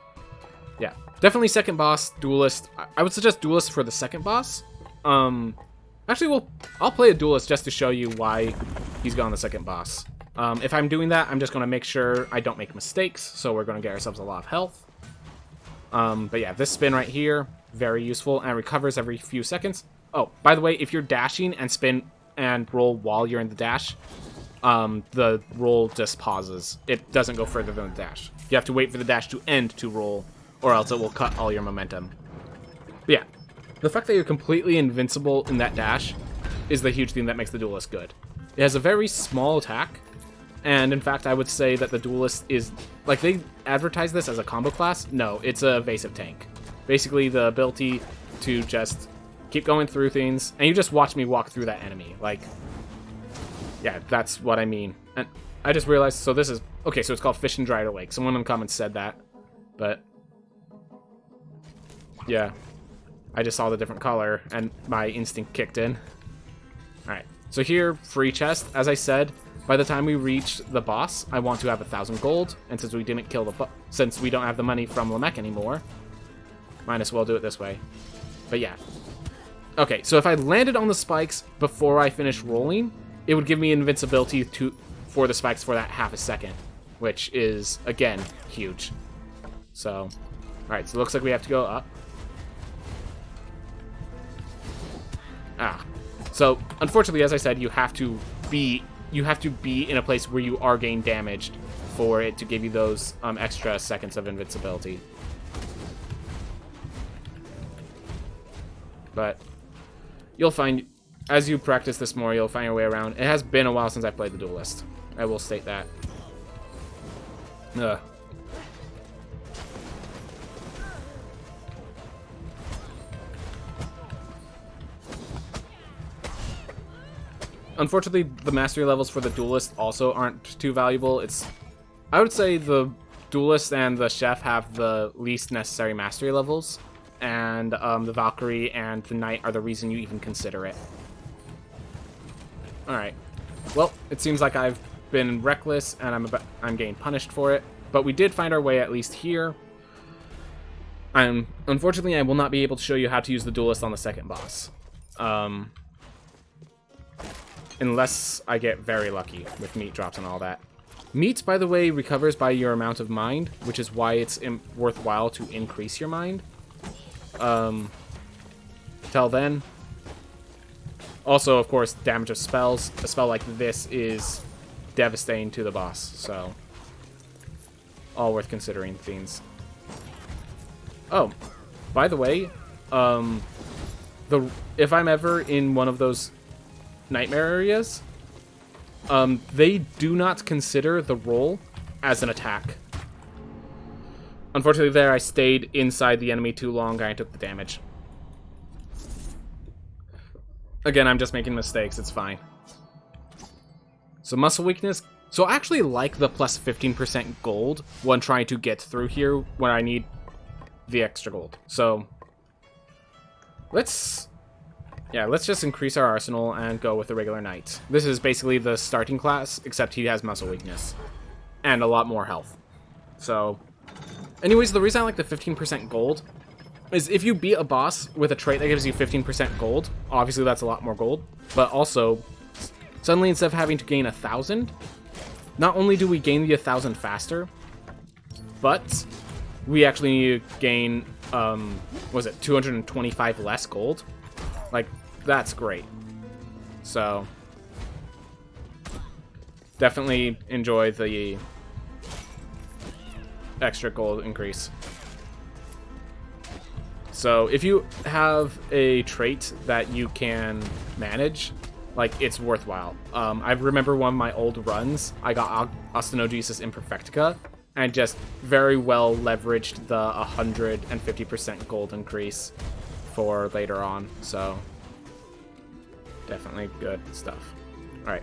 Speaker 1: Yeah, definitely second boss, Duelist. I would suggest Duelist for the second boss. Actually, I'll play a Duelist just to show you why he's gone the second boss. If I'm doing that, I'm just going to make sure I don't make mistakes, so we're going to get ourselves a lot of health. But yeah, this spin right here, very useful, and recovers every few seconds. Oh, by the way, if you're dashing and spin and roll while you're in the dash, the roll just pauses. It doesn't go further than the dash. You have to wait for the dash to end to roll, or else it will cut all your momentum. But yeah, the fact that you're completely invincible in that dash is the huge thing that makes the Duelist good. It has a very small attack, and in fact, I would say that the Duelist is, like, they advertise this as a combo class. No, it's a evasive tank. Basically, the ability to just keep going through things, and you just watch me walk through that enemy. Like, yeah, that's what I mean. And I just realized, so this is, okay, so it's called Fish and Dried Lake. Someone in the comments said that, but yeah, I just saw the different color, and my instinct kicked in. Alright, so here, free chest. As I said, by the time we reach the boss, I want to have 1,000 gold, and since we didn't kill since we don't have the money from Lamech anymore, might as well do it this way. But yeah. Okay, so if I landed on the spikes before I finished rolling, it would give me invincibility for the spikes for that half a second, which is, again, huge. So, alright, so it looks like we have to go up. Ah. So, unfortunately, as I said, you have to be in a place where you are getting damaged for it to give you those extra seconds of invincibility. But you'll find, as you practice this more, you'll find your way around. It has been a while since I played the Duelist. I will state that. Ugh. Unfortunately, the mastery levels for the Duelist also aren't too valuable. I would say the Duelist and the Chef have the least necessary mastery levels, and the Valkyrie and the Knight are the reason you even consider it. Alright. Well, it seems like I've been reckless, and I'm getting punished for it, but we did find our way at least here. Unfortunately, I will not be able to show you how to use the Duelist on the second boss. Unless I get very lucky with meat drops and all that. Meat, by the way, recovers by your amount of mind, which is why it's worthwhile to increase your mind. Till then. Also, of course, damage of spells. A spell like this is devastating to the boss, so all worth considering things. Oh, by the way, if I'm ever in one of those nightmare areas, they do not consider the roll as an attack. Unfortunately, there I stayed inside the enemy too long and I took the damage. Again, I'm just making mistakes, it's fine. So muscle weakness. So I actually like the plus 15% gold when trying to get through here when I need the extra gold. So let's just increase our arsenal and go with the regular knight. This is basically the starting class, except he has muscle weakness. And a lot more health. So, anyways, the reason I like the 15% gold is if you beat a boss with a trait that gives you 15% gold, obviously that's a lot more gold, but also, suddenly instead of having to gain 1,000, not only do we gain the 1,000 faster, but we actually need to gain, 225 less gold? Like, that's great. So, definitely enjoy the extra gold increase. So, if you have a trait that you can manage, like, it's worthwhile. I remember one of my old runs, I got Ostenogesis Imperfectica, and just very well leveraged the 150% gold increase for later on, so definitely good stuff. Alright.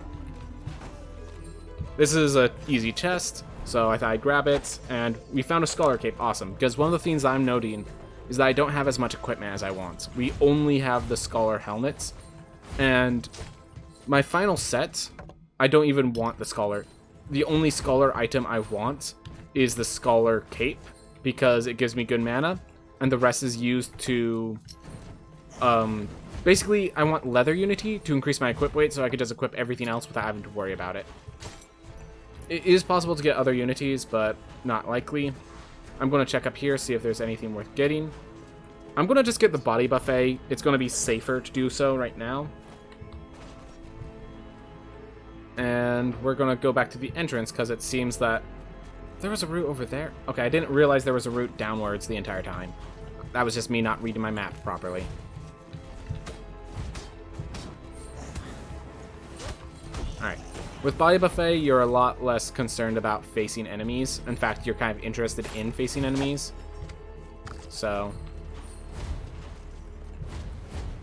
Speaker 1: This is an easy chest, so I thought I'd grab it, and we found a Scholar Cape. Awesome, because one of the things I'm noting is that I don't have as much equipment as I want. We only have the Scholar helmets, And my final set, I don't even want the Scholar. The only Scholar item I want is the Scholar Cape, because it gives me good mana, and the rest is used to... basically, I want Leather Unity to increase my equip weight so I could just equip everything else without having to worry about it. It is possible to get other unities, but not likely. I'm going to check up here, see if there's anything worth getting. I'm going to just get the Body Buffet. It's going to be safer to do so right now. And we're going to go back to the entrance, because it seems that there was a route over there. Okay, I didn't realize there was a route downwards the entire time. That was just me not reading my map properly. Alright. With Body Buffet, you're a lot less concerned about facing enemies. In fact, you're kind of interested in facing enemies. So...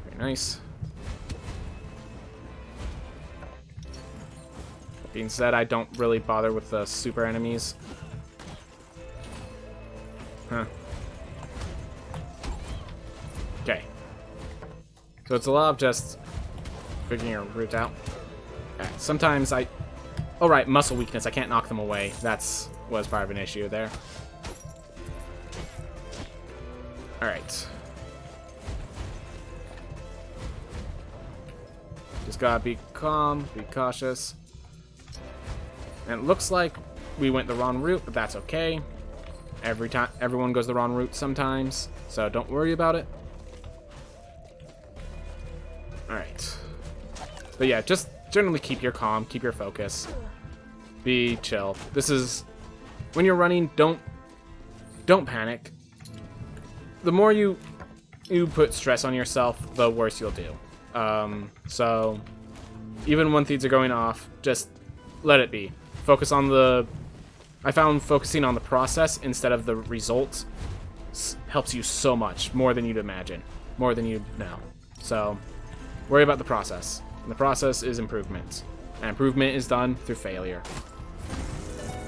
Speaker 1: very nice. Being said, I don't really bother with the super enemies. Huh. Okay. So it's a lot of just figuring a route out. Okay. Sometimes I... oh, right, muscle weakness. I can't knock them away. Was part of an issue there. Alright. Just gotta be calm, be cautious. And it looks like we went the wrong route, but that's okay. Everyone goes the wrong route sometimes, so don't worry about it. Alright. But yeah, just generally keep your calm, keep your focus. Be chill. This is... when you're running, don't panic. The more you put stress on yourself, the worse you'll do. So even when things are going off, just let it be. Focus on the... I found focusing on the process instead of the results helps you so much, more than you'd imagine, more than you'd know. So worry about the process. And the process is improvement. And improvement is done through failure.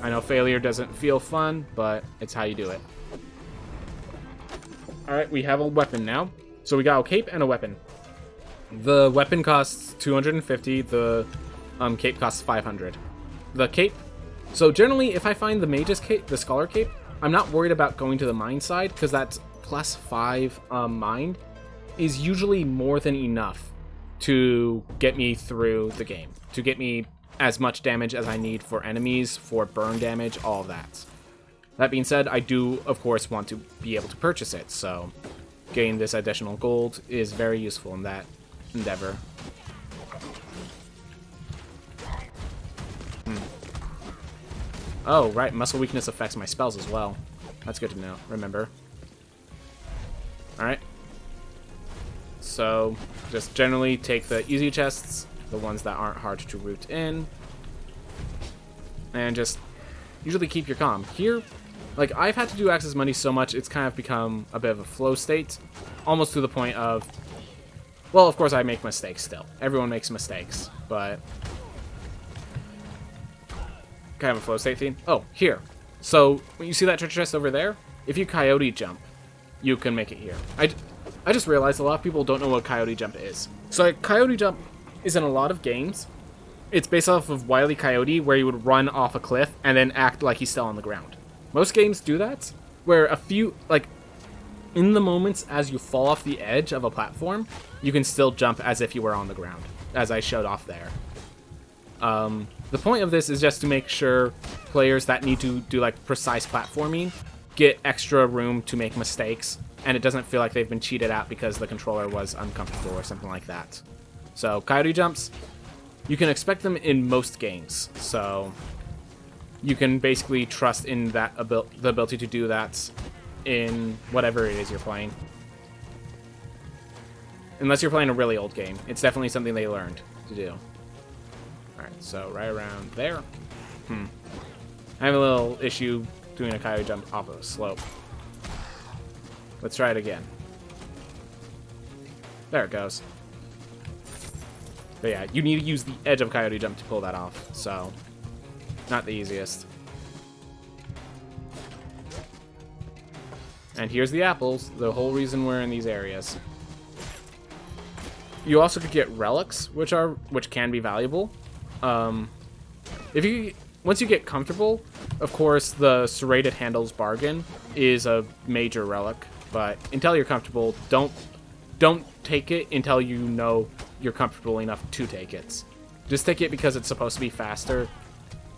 Speaker 1: I know failure doesn't feel fun, but it's how you do it. Alright, we have a weapon now. So we got a cape and a weapon. The weapon costs 250, the cape costs 500. The cape, so generally if I find the mage's cape, the scholar cape, I'm not worried about going to the mind side, because that's +5 mind is usually more than enough to get me through the game, to get me as much damage as I need for enemies, for burn damage, all of that. That being said, I do of course want to be able to purchase it, so getting this additional gold is very useful in that endeavor. Oh, right, muscle weakness affects my spells as well. That's good to know, remember. Alright. So, just generally take the easy chests, the ones that aren't hard to root in, and just usually keep your calm. Here, like, I've had to do Access Money so much, it's kind of become a bit of a flow state, almost to the point of, well, of course I make mistakes still. Everyone makes mistakes, but... kind of a flow state thing. Oh, here. So, when you see that treasure chest over there, if you coyote jump, you can make it here. I just realized a lot of people don't know what coyote jump is. So, coyote jump is in a lot of games. It's based off of Wile E. Coyote, where you would run off a cliff and then act like he's still on the ground. Most games do that, where a few, like, in the moments as you fall off the edge of a platform, you can still jump as if you were on the ground, as I showed off there. The point of this is just to make sure players that need to do like precise platforming get extra room to make mistakes, and it doesn't feel like they've been cheated out because the controller was uncomfortable or something like that. So coyote jumps, you can expect them in most games, so you can basically trust in that the ability to do that in whatever it is you're playing. Unless you're playing a really old game, it's definitely something they learned to do. Alright, so right around there. I have a little issue doing a coyote jump off of a slope. Let's try it again. There it goes. But yeah, you need to use the edge of coyote jump to pull that off, so not the easiest. And here's the apples, the whole reason we're in these areas. You also could get relics, which can be valuable. Once you get comfortable, of course, the serrated handles bargain is a major relic. But until you're comfortable, don't take it until you know you're comfortable enough to take it. Just take it because it's supposed to be faster.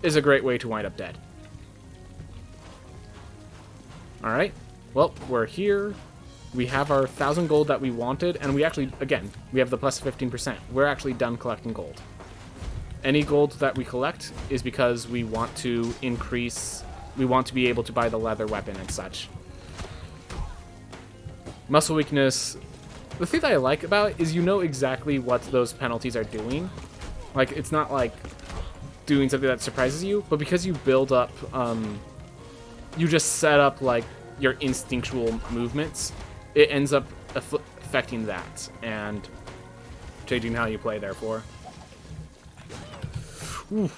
Speaker 1: Is a great way to wind up dead. All right. Well, we're here. We have our 1,000 gold that we wanted, and we actually, again, we have the plus 15%. We're actually done collecting gold. Any gold that we collect is because we want to increase, we want to be able to buy the leather weapon and such. Muscle weakness, the thing that I like about it is you know exactly what those penalties are doing. Like, it's not like doing something that surprises you, but because you build up, you just set up, like, your instinctual movements, it ends up affecting that and changing how you play, therefore. Ooh.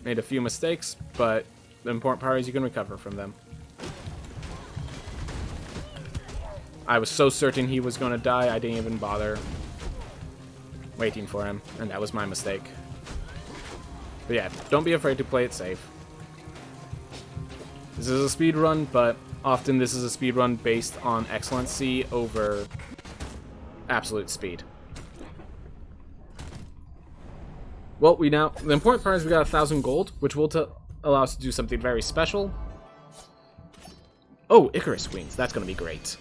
Speaker 1: Made a few mistakes, but the important part is you can recover from them. I was so certain he was going to die, I didn't even bother waiting for him, and that was my mistake. But yeah, don't be afraid to play it safe. This is a speed run, but often this is a speed run based on excellency over absolute speed. Well, the important part is we got 1,000 gold, which will allow us to do something very special. Oh, Icarus Wings, that's going to be great.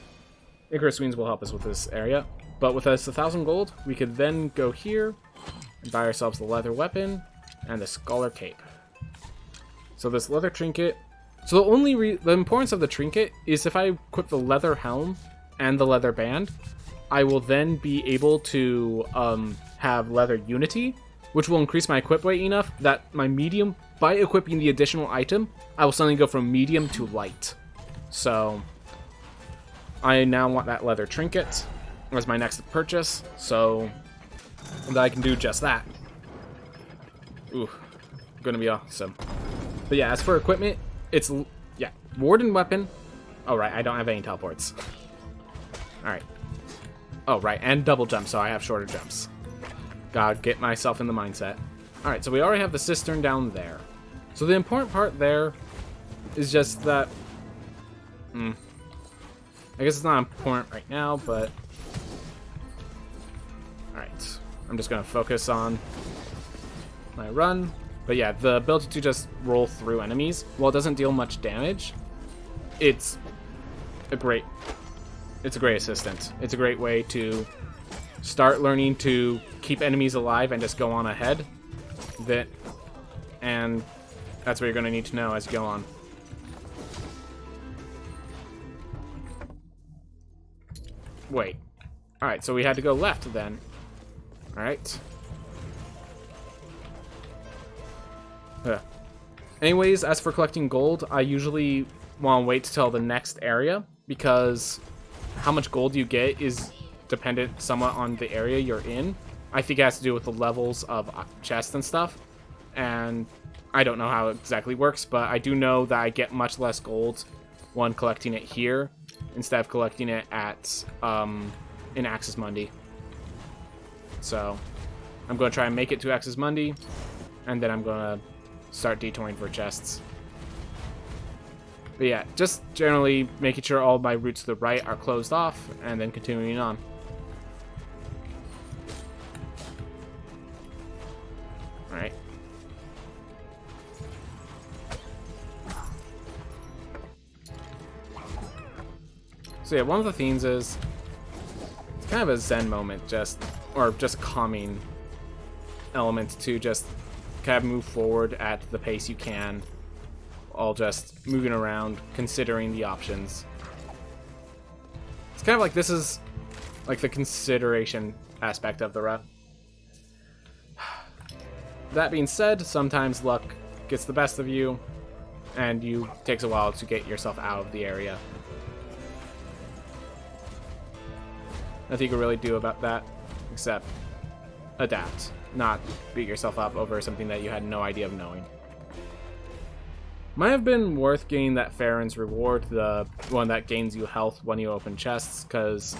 Speaker 1: Icarus Wings will help us with this area. But with us 1,000 gold, we could then go here and buy ourselves the leather weapon and the scholar cape. So this leather trinket. So the importance of the trinket is if I equip the leather helm and the leather band, I will then be able to have leather unity, which will increase my equip weight enough that my medium, by equipping the additional item, I will suddenly go from medium to light. So I now want that leather trinket as my next purchase, so that I can do just that. Ooh, gonna be awesome. But yeah, as for equipment, it's, yeah, warden weapon. Oh, right, I don't have any teleports. Alright. Oh, right, and double jump, so I have shorter jumps. Gotta get myself in the mindset. Alright, so we already have the cistern down there. So the important part there is just that... I guess it's not important right now, but... Alright, I'm just gonna focus on my run. But yeah, the ability to just roll through enemies, while it doesn't deal much damage, it's a great assistant. It's a great way to start learning to keep enemies alive and just go on ahead. And that's what you're going to need to know as you go on. Wait. Alright, so we had to go left then. Alright. Anyways, as for collecting gold, I usually want to wait till the next area, because how much gold you get is dependent somewhat on the area you're in. I think it has to do with the levels of chests and stuff, and I don't know how it exactly works, but I do know that I get much less gold when collecting it here instead of collecting it at in Axis Mundi. So I'm going to try and make it to Axis Mundi, and then I'm going to start detouring for chests. But yeah, just generally making sure all my routes to the right are closed off, and then continuing on. Alright. So yeah, one of the themes is it's kind of a zen moment, just calming element to just kind of move forward at the pace you can, all just moving around, considering the options. It's kind of like this is like the consideration aspect of the run. That being said, sometimes luck gets the best of you, and it takes a while to get yourself out of the area. Nothing you can really do about that, except adapt, not beat yourself up over something that you had no idea of knowing. Might have been worth getting that Farron's reward, the one that gains you health when you open chests, because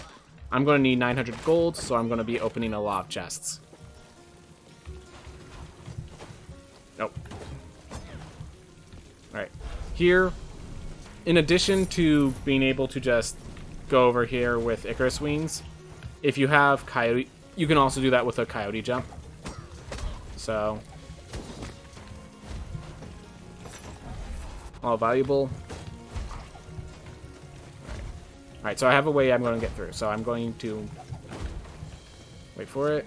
Speaker 1: I'm going to need 900 gold, so I'm going to be opening a lot of chests. Nope. Alright. Here, in addition to being able to just go over here with Icarus Wings, if you have Coyote, you can also do that with a Coyote Jump. So, all valuable. Alright, so I have a way I'm going to get through. So I'm going to wait for it.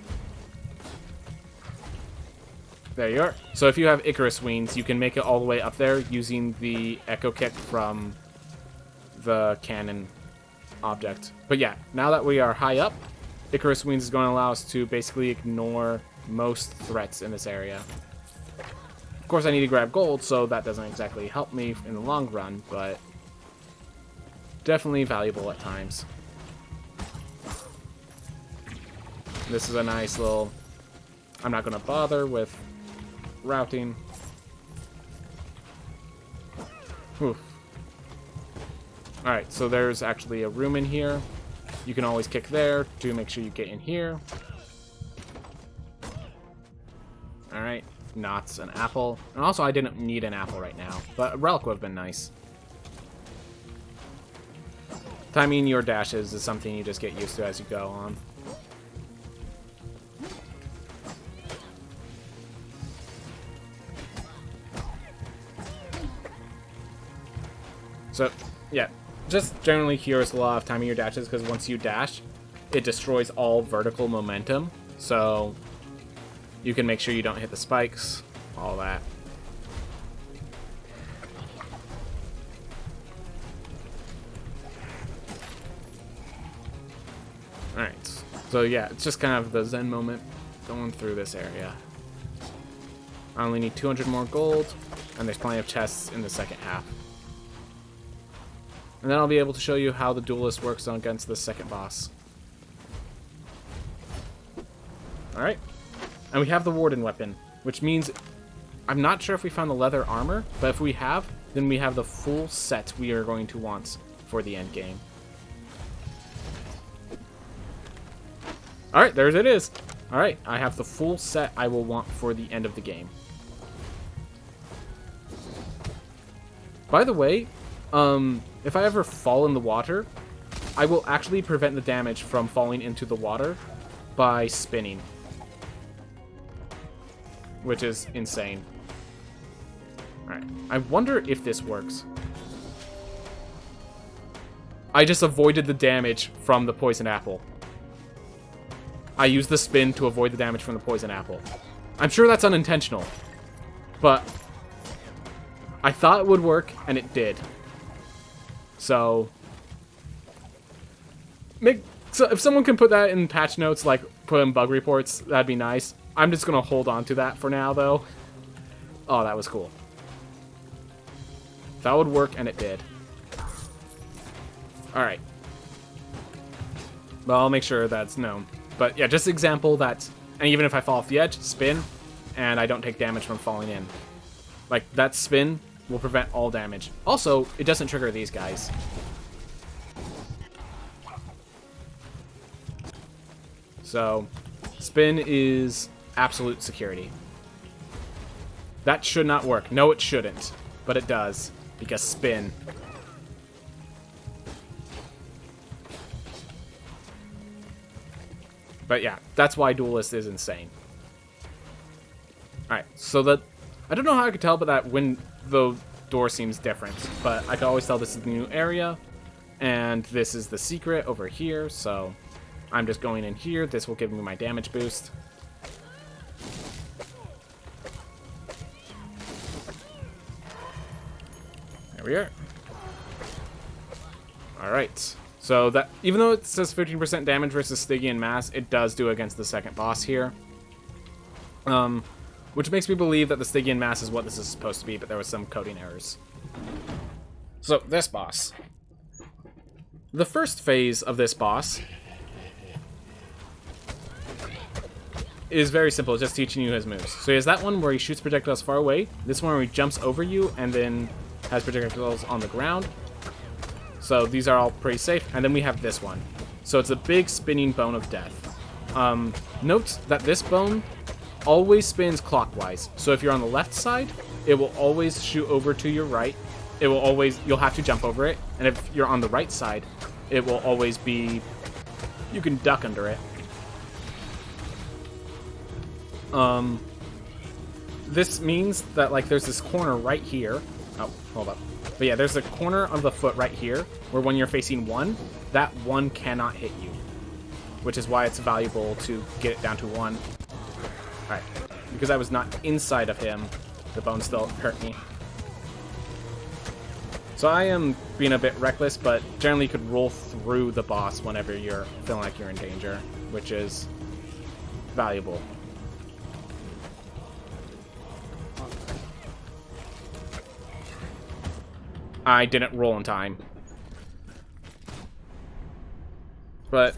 Speaker 1: There you are. So if you have Icarus Wings, you can make it all the way up there using the Echo Kick from the cannon object. But yeah, now that we are high up, Icarus Wings is going to allow us to basically ignore most threats in this area. Of course, I need to grab gold, so that doesn't exactly help me in the long run, but definitely valuable at times. This is a nice little... I'm not going to bother with routing. Whew. Alright, so there's actually a room in here. You can always kick there to make sure you get in here. Alright, not an apple. And also, I didn't need an apple right now, but a relic would have been nice. Timing your dashes is something you just get used to as you go on. So, yeah, just generally here's a lot of timing your dashes, because once you dash, it destroys all vertical momentum. So, you can make sure you don't hit the spikes, all that. Alright, so yeah, it's just kind of the zen moment going through this area. I only need 200 more gold, and there's plenty of chests in the second half. And then I'll be able to show you how the duelist works against the second boss. Alright. And we have the Warden weapon, which means... I'm not sure if we found the leather armor, but if we have, then we have the full set we are going to want for the end game. Alright, there it is. Alright, I have the full set I will want for the end of the game. By the way, if I ever fall in the water, I will actually prevent the damage from falling into the water by spinning. Which is insane. Alright, I wonder if this works. I just avoided the damage from the poison apple. I used the spin to avoid the damage from the poison apple. I'm sure that's unintentional, but I thought it would work, and it did. So if someone can put that in patch notes, like put in bug reports, that'd be nice. I'm just gonna hold on to that for now, though. Oh, that was cool. That would work, and it did. Alright. Well, I'll make sure that's known. But yeah, just example that, and even if I fall off the edge, spin, and I don't take damage from falling in. Like, that spin will prevent all damage. Also, it doesn't trigger these guys. So, spin is absolute security. That should not work. No, it shouldn't. But it does, because spin. But yeah, that's why Duelist is insane. Alright, so that... I don't know how I could tell, but that when the door seems different. But I can always tell this is the new area. And this is the secret over here, so... I'm just going in here. This will give me my damage boost. There we are. Alright. So that, even though it says 15% damage versus Stygian Mass, it does do against the second boss here. Which makes me believe that the Stygian Mass is what this is supposed to be, but there was some coding errors. So, this boss. The first phase of this boss is very simple, it's just teaching you his moves. So he has that one where he shoots projectiles far away, this one where he jumps over you and then has projectiles on the ground. So these are all pretty safe, and then we have this one. So it's a big spinning bone of death. Note that this bone always spins clockwise. So if you're on the left side, it will always shoot over to your right. It will always, you'll have to jump over it. And if you're on the right side, it will always be, you can duck under it. This means that, like, there's this corner right here. Oh, hold up. But yeah, there's a corner of the foot right here where when you're facing one, that one cannot hit you. Which is why it's valuable to get it down to one. Alright. Because I was not inside of him, the bone still hurt me. So I am being a bit reckless, but generally you could roll through the boss whenever you're feeling like you're in danger, which is valuable. I didn't roll in time. But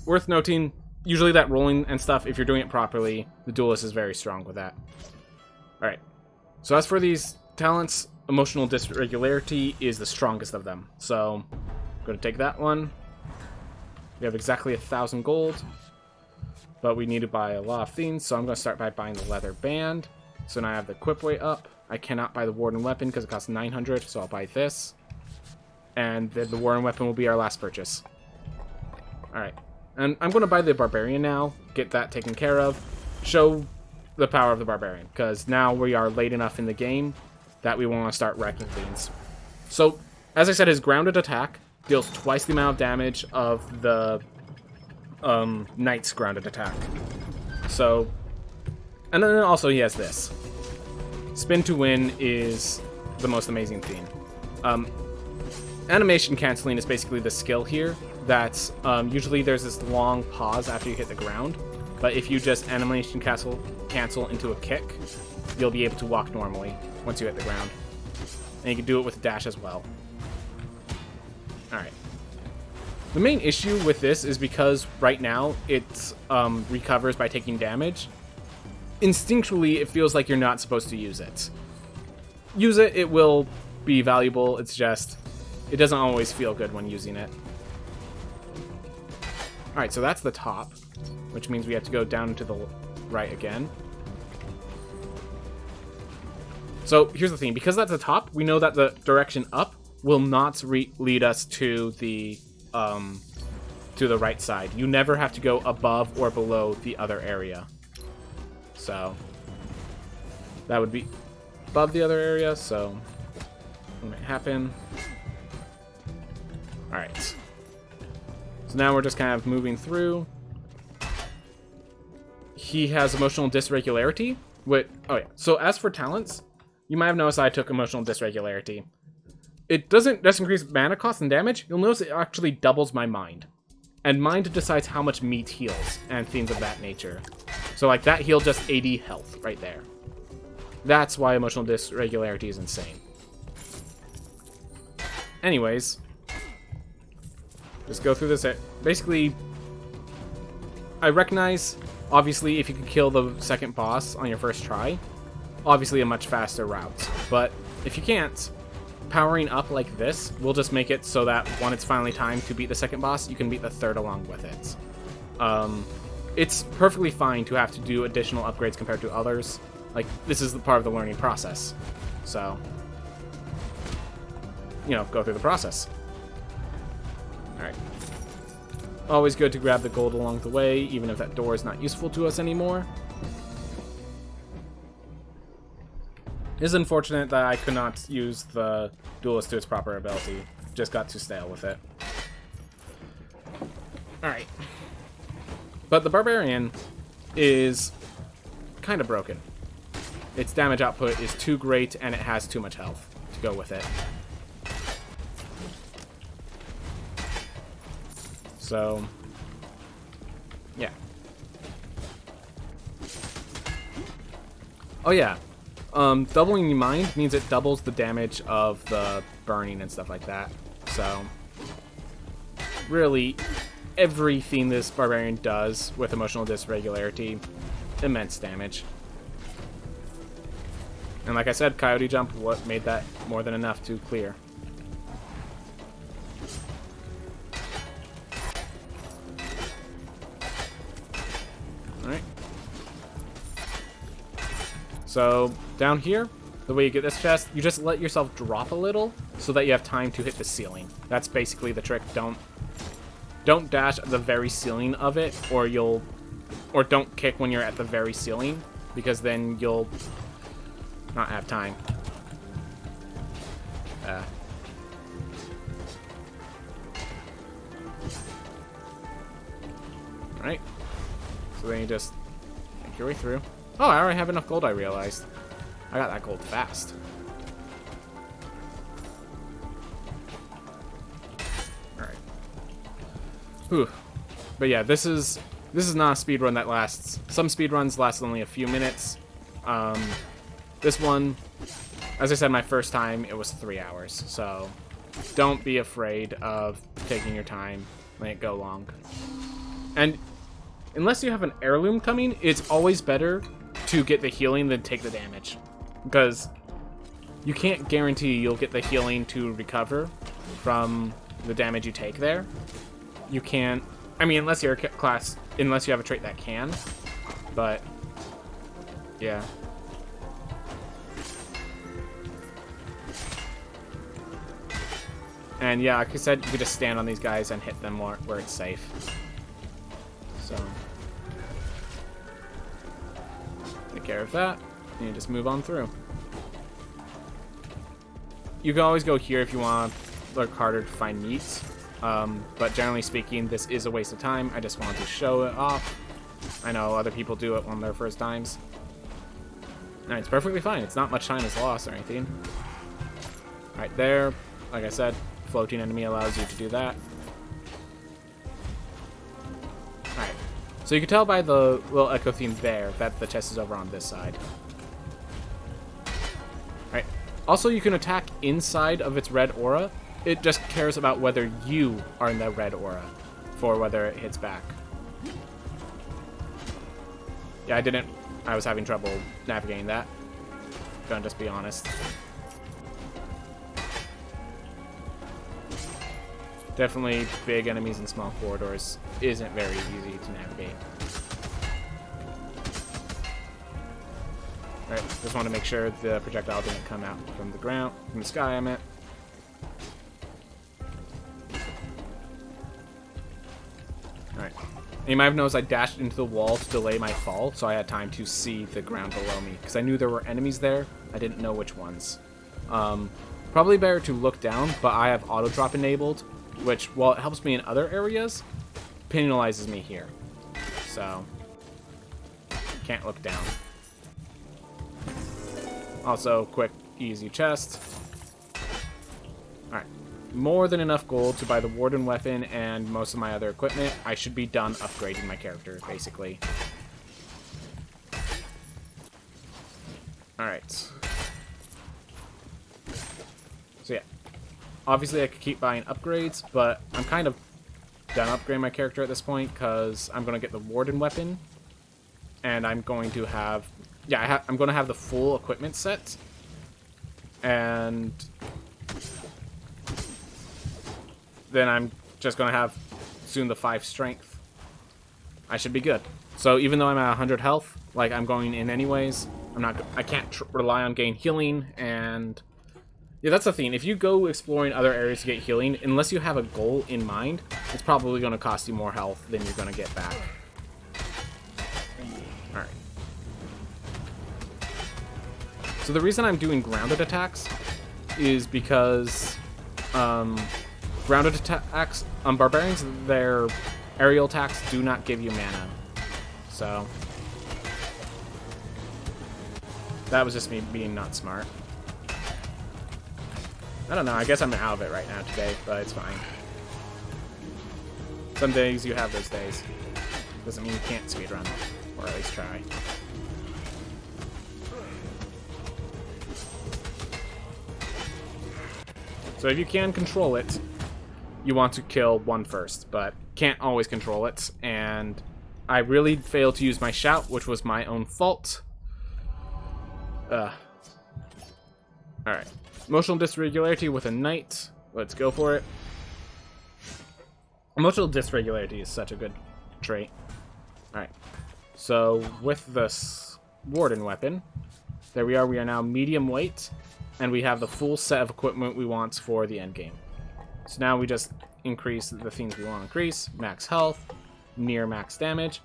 Speaker 1: worth noting, usually that rolling and stuff, if you're doing it properly, the duelist is very strong with that. Alright. So as for these talents, emotional dysregularity is the strongest of them. So I'm going to take that one. We have exactly 1,000 gold. But we need to buy a lot of things, so I'm going to start by buying the leather band. So now I have the equip weight up. I cannot buy the warden weapon because it costs 900, so I'll buy this. And then the warden weapon will be our last purchase. Alright. And I'm going to buy the barbarian now, get that taken care of, show the power of the barbarian, because now we are late enough in the game that we want to start wrecking things. So, as I said, his grounded attack deals twice the amount of damage of the knight's grounded attack. So, and then also he has this. Spin to win is the most amazing thing. Animation canceling is basically the skill here. That's usually there's this long pause after you hit the ground, but if you just animation cancel into a kick, you'll be able to walk normally once you hit the ground. And you can do it with a dash as well. Alright. The main issue with this is because right now it recovers by taking damage. Instinctually, it feels like you're not supposed to use it. Use it, it will be valuable, it's just, it doesn't always feel good when using it. Alright, so that's the top, which means we have to go down to the right again. So here's the thing, because that's the top, we know that the direction up will not lead us to the right side. You never have to go above or below the other area. So that would be above the other area, so it might happen. Alright. So now we're just kind of moving through. He has emotional dysregularity. Oh yeah. So as for talents, you might have noticed I took emotional dysregularity. It doesn't just increase mana cost and damage. You'll notice it actually doubles my mind. And mind decides how much meat heals and things of that nature. So like that healed just 80 health right there. That's why emotional dysregularity is insane. Anyways, just go through this. Basically, I recognize, obviously, if you can kill the second boss on your first try, obviously a much faster route. But if you can't, powering up like this will just make it so that when it's finally time to beat the second boss, you can beat the third along with it. It's perfectly fine to have to do additional upgrades compared to others. Like, this is the part of the learning process. So, you know, go through the process. Alright. Always good to grab the gold along the way, even if that door is not useful to us anymore. It is unfortunate that I could not use the duelist to its proper ability. Just got too stale with it. Alright. But the barbarian is kind of broken. Its damage output is too great, and it has too much health to go with it. So, yeah. Oh yeah, doubling the mind means it doubles the damage of the burning and stuff like that. So, really, everything this barbarian does with emotional dysregularity, immense damage. And like I said, Coyote Jump what made that more than enough to clear. So down here, the way you get this chest, you just let yourself drop a little so that you have time to hit the ceiling. That's basically the trick. Don't dash at the very ceiling of it, or don't kick when you're at the very ceiling, because then you'll not have time. Alright. So then you just make your way through. Oh, I already have enough gold, I realized. I got that gold fast. Alright. Whew. But yeah, this is not a speedrun that lasts. Some speedruns last only a few minutes. This one, as I said, my first time, it was 3 hours. So don't be afraid of taking your time, letting it go long. And unless you have an heirloom coming, it's always better to get the healing than take the damage. Because you can't guarantee you'll get the healing to recover from the damage you take there. You can't, I mean, unless you're a class, unless you have a trait that can. But, yeah. And yeah, like I said, you could just stand on these guys and hit them where it's safe. So, take care of that, and you just move on through. You can always go here if you want to look harder to find meats, but generally speaking, this is a waste of time. I just wanted to show it off. I know other people do it on their first times. And it's perfectly fine. It's not much time is lost or anything. Right there, like I said, floating enemy allows you to do that. Alright, so you can tell by the little echo theme there that the chest is over on this side. Alright, also you can attack inside of its red aura. It just cares about whether you are in the red aura for whether it hits back. Yeah, I was having trouble navigating that. Gonna just be honest. Definitely big enemies in small corridors isn't very easy to navigate. Alright, just want to make sure the projectile didn't come out from the ground, from the sky, I meant. Alright. And you might have noticed I dashed into the wall to delay my fall, so I had time to see the ground below me, because I knew there were enemies there. I didn't know which ones. Probably better to look down, but I have auto drop enabled, which, while it helps me in other areas, penalizes me here. So, can't look down. Also, quick, easy chest. Alright. More than enough gold to buy the Warden weapon and most of my other equipment. I should be done upgrading my character, basically. Alright. So yeah. Obviously, I could keep buying upgrades, but I'm kind of done upgrading my character at this point because I'm going to get the Warden weapon, and I'm going to have, yeah, I'm going to have the full equipment set, and then I'm just going to have soon the 5 strength. I should be good. So even though I'm at 100 health, like I'm going in anyways, I can't rely on gain healing, and yeah, that's the thing. If you go exploring other areas to get healing, unless you have a goal in mind, it's probably going to cost you more health than you're going to get back. Alright. So the reason I'm doing grounded attacks is because grounded attacks on barbarians, their aerial attacks do not give you mana. So that was just me being not smart. I don't know, I guess I'm out of it right now today, but it's fine. Some days you have those days. Doesn't mean you can't speedrun, or at least try. So if you can control it, you want to kill one first, but can't always control it, and I really failed to use my shout, which was my own fault. Alright. Emotional dysregularity with a knight. Let's go for it. Emotional dysregularity is such a good trait. Alright. So, with this Warden weapon, There we are. We are now medium weight, and we have the full set of equipment we want for the end game. So now we just increase the things we want to increase. Max health, near max damage.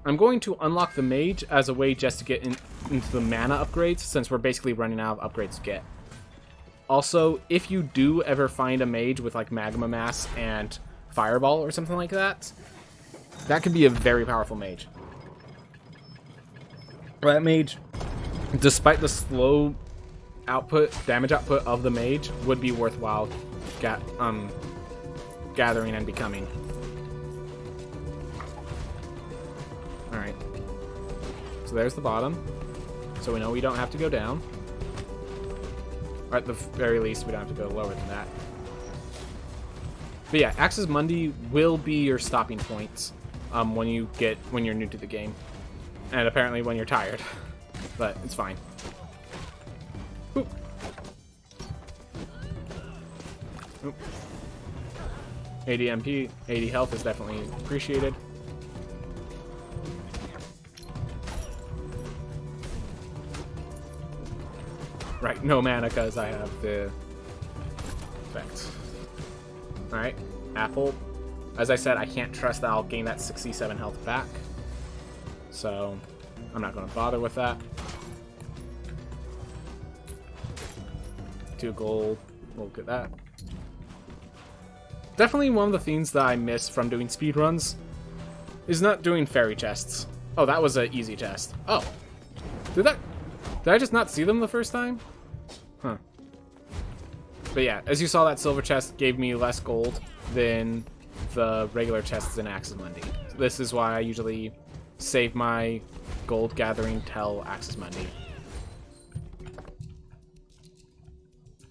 Speaker 1: I'm going to unlock the mage as a way just to get into the mana upgrades, since we're basically running out of upgrades to get. Also, if you do ever find a mage with like magma mass and fireball or something like that, that could be a very powerful mage. That mage, despite the slow damage output of the mage, would be worthwhile gathering and becoming. Alright. So there's the bottom. So we know we don't have to go down. Or at the very least, we don't have to go lower than that. But yeah, Axis Mundi will be your stopping point when you're new to the game. And apparently when you're tired. But it's fine. Oop. Oop. 80 MP, 80 health is definitely appreciated. Right, no mana because I have the effect. Alright, apple. As I said, I can't trust that I'll gain that 67 health back. So, I'm not going to bother with that. 2 gold, we'll get that. Definitely one of the things that I miss from doing speedruns is not doing fairy chests. Oh, that was an easy chest. Oh, did I just not see them the first time? Huh. But yeah, as you saw, that silver chest gave me less gold than the regular chests in Axis Mundi. This is why I usually save my gold gathering till Axis Mundi.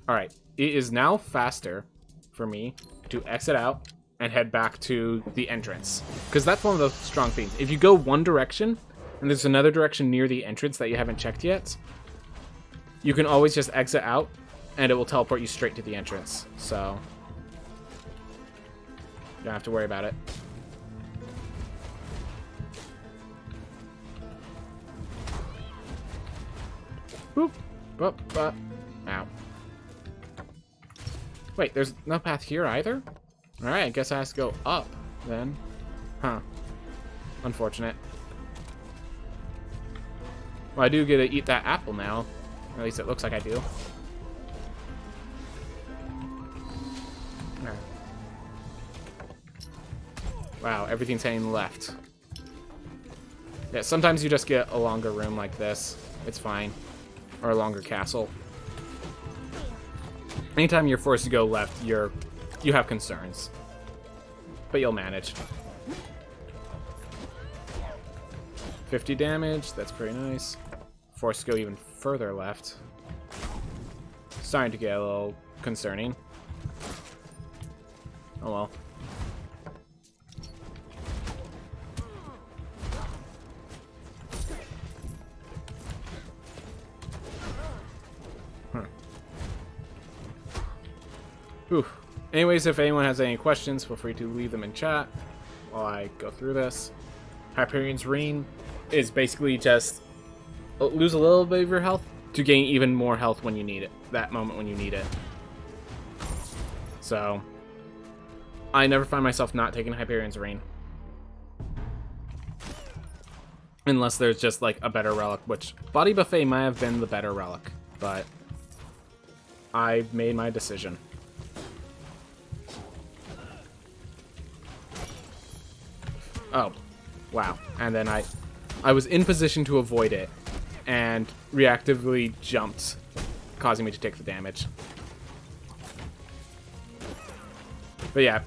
Speaker 1: Alright, it is now faster for me to exit out and head back to the entrance. Because that's one of the strong things. If you go one direction, and there's another direction near the entrance that you haven't checked yet, you can always just exit out, and it will teleport you straight to the entrance. So, you don't have to worry about it. Boop. Boop. Boop. Ow. Wait, there's no path here either? Alright, I guess I have to go up, then. Huh. Unfortunate. Well, I do get to eat that apple now. Or at least it looks like I do. Wow, everything's heading left. Yeah, sometimes you just get a longer room like this. It's fine. Or a longer castle. Anytime you're forced to go left, you have concerns. But you'll manage. 50 damage, that's pretty nice. Forced to go even further left. Starting to get a little concerning. Oh well. Whew. Anyways, if anyone has any questions, feel free to leave them in chat while I go through this. Hyperion's Ring is basically just lose a little bit of your health to gain even more health when you need it. That moment when you need it. So, I never find myself not taking Hyperion's Ring. Unless there's just like a better relic, which Body Buffet might have been the better relic, but I made my decision. Oh, wow. And then I was in position to avoid it and reactively jumped, causing me to take the damage. But yeah,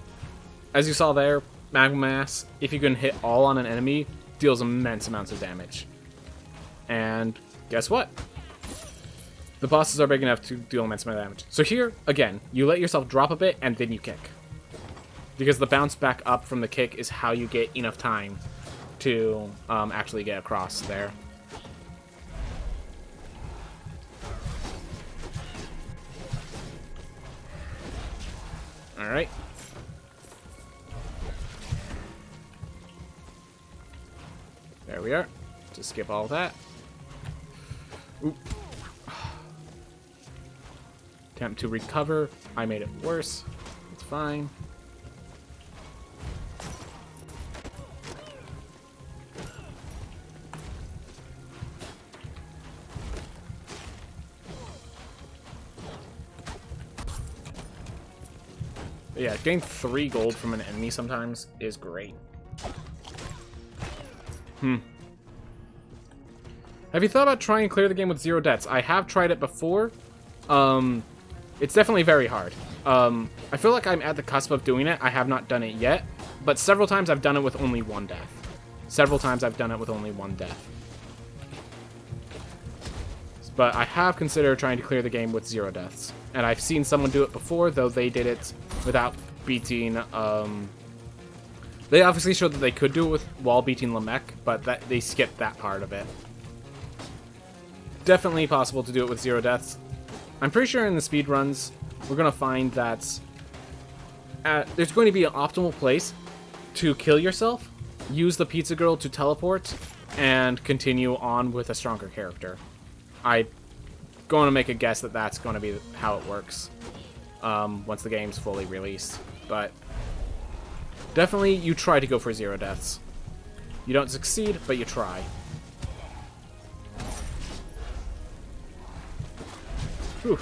Speaker 1: as you saw there, Magma Mass, if you can hit all on an enemy, deals immense amounts of damage. And guess what? The bosses are big enough to deal immense amount of damage. So here, again, you let yourself drop a bit and then you kick. Because the bounce back up from the kick is how you get enough time to actually get across there. Alright. There we are. Just skip all that. Oop. attempt to recover. I made it worse. It's fine. Yeah, getting 3 gold from an enemy sometimes is great. Have you thought about trying to clear the game with 0 deaths? I have tried it before. It's definitely very hard. I feel like I'm at the cusp of doing it. I have not done it yet, but several times I've done it with only 1 death. Several times I've done it with only 1 death. But I have considered trying to clear the game with 0 deaths. And I've seen someone do it before, though they did it without beating... They obviously showed that they could do it while beating Lamech, but that they skipped that part of it. Definitely possible to do it with 0 deaths. I'm pretty sure in the speedruns, we're going to find that there's going to be an optimal place to kill yourself, use the pizza girl to teleport, and continue on with a stronger character. I'm going to make a guess that that's going to be how it works once the game's fully released. But definitely you try to go for 0 deaths. You don't succeed, but you try. Whew.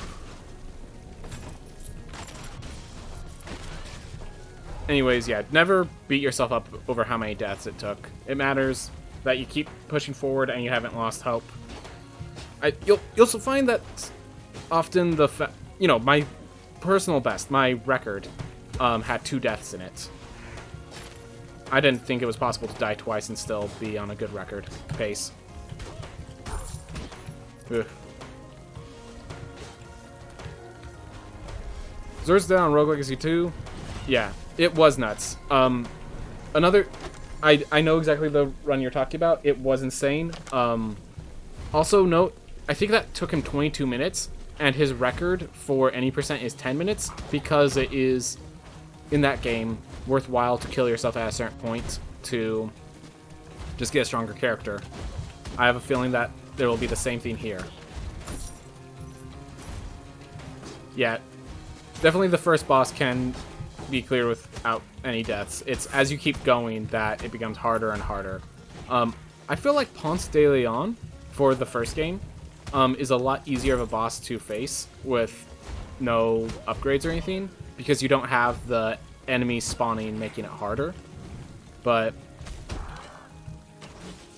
Speaker 1: Anyways, yeah, never beat yourself up over how many deaths it took. It matters that you keep pushing forward and you haven't lost hope. You'll also find that often my personal best, my record, had 2 deaths in it. I didn't think it was possible to die twice and still be on a good record pace. Ugh. Zer's down on Rogue Legacy 2. Yeah, it was nuts. I know exactly the run you're talking about. It was insane. Also note, I think that took him 22 minutes, and his record for any percent is 10 minutes, because it is, in that game, worthwhile to kill yourself at a certain point to just get a stronger character. I have a feeling that there will be the same thing here. Yeah, definitely the first boss can be cleared without any deaths. It's as you keep going that it becomes harder and harder. I feel like Ponce de Leon, for the first game, is a lot easier of a boss to face with no upgrades or anything, because you don't have the enemies spawning making it harder. But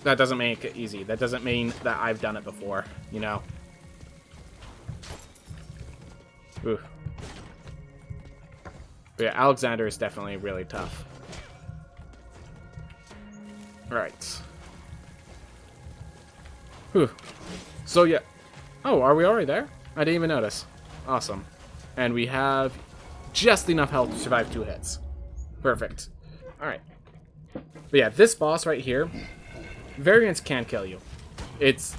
Speaker 1: that doesn't make it easy. That doesn't mean that I've done it before, you know? Ooh. But yeah, Alexander is definitely really tough. Alright. Whew. So yeah. Oh, are we already there? I didn't even notice. Awesome. And we have just enough health to survive 2 hits. Perfect. Alright. But yeah, this boss right here, variants can kill you. It's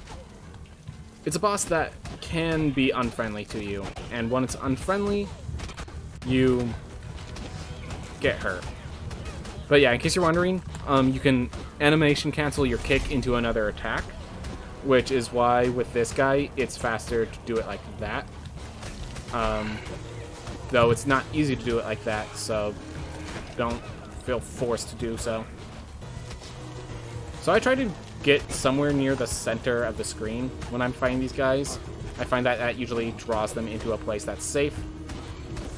Speaker 1: a boss that can be unfriendly to you. And when it's unfriendly, you get hurt. But yeah, in case you're wondering, you can animation cancel your kick into another attack, which is why with this guy, it's faster to do it like that. Though it's not easy to do it like that, so don't feel forced to do so. So I try to get somewhere near the center of the screen when I'm fighting these guys. I find that that usually draws them into a place that's safe.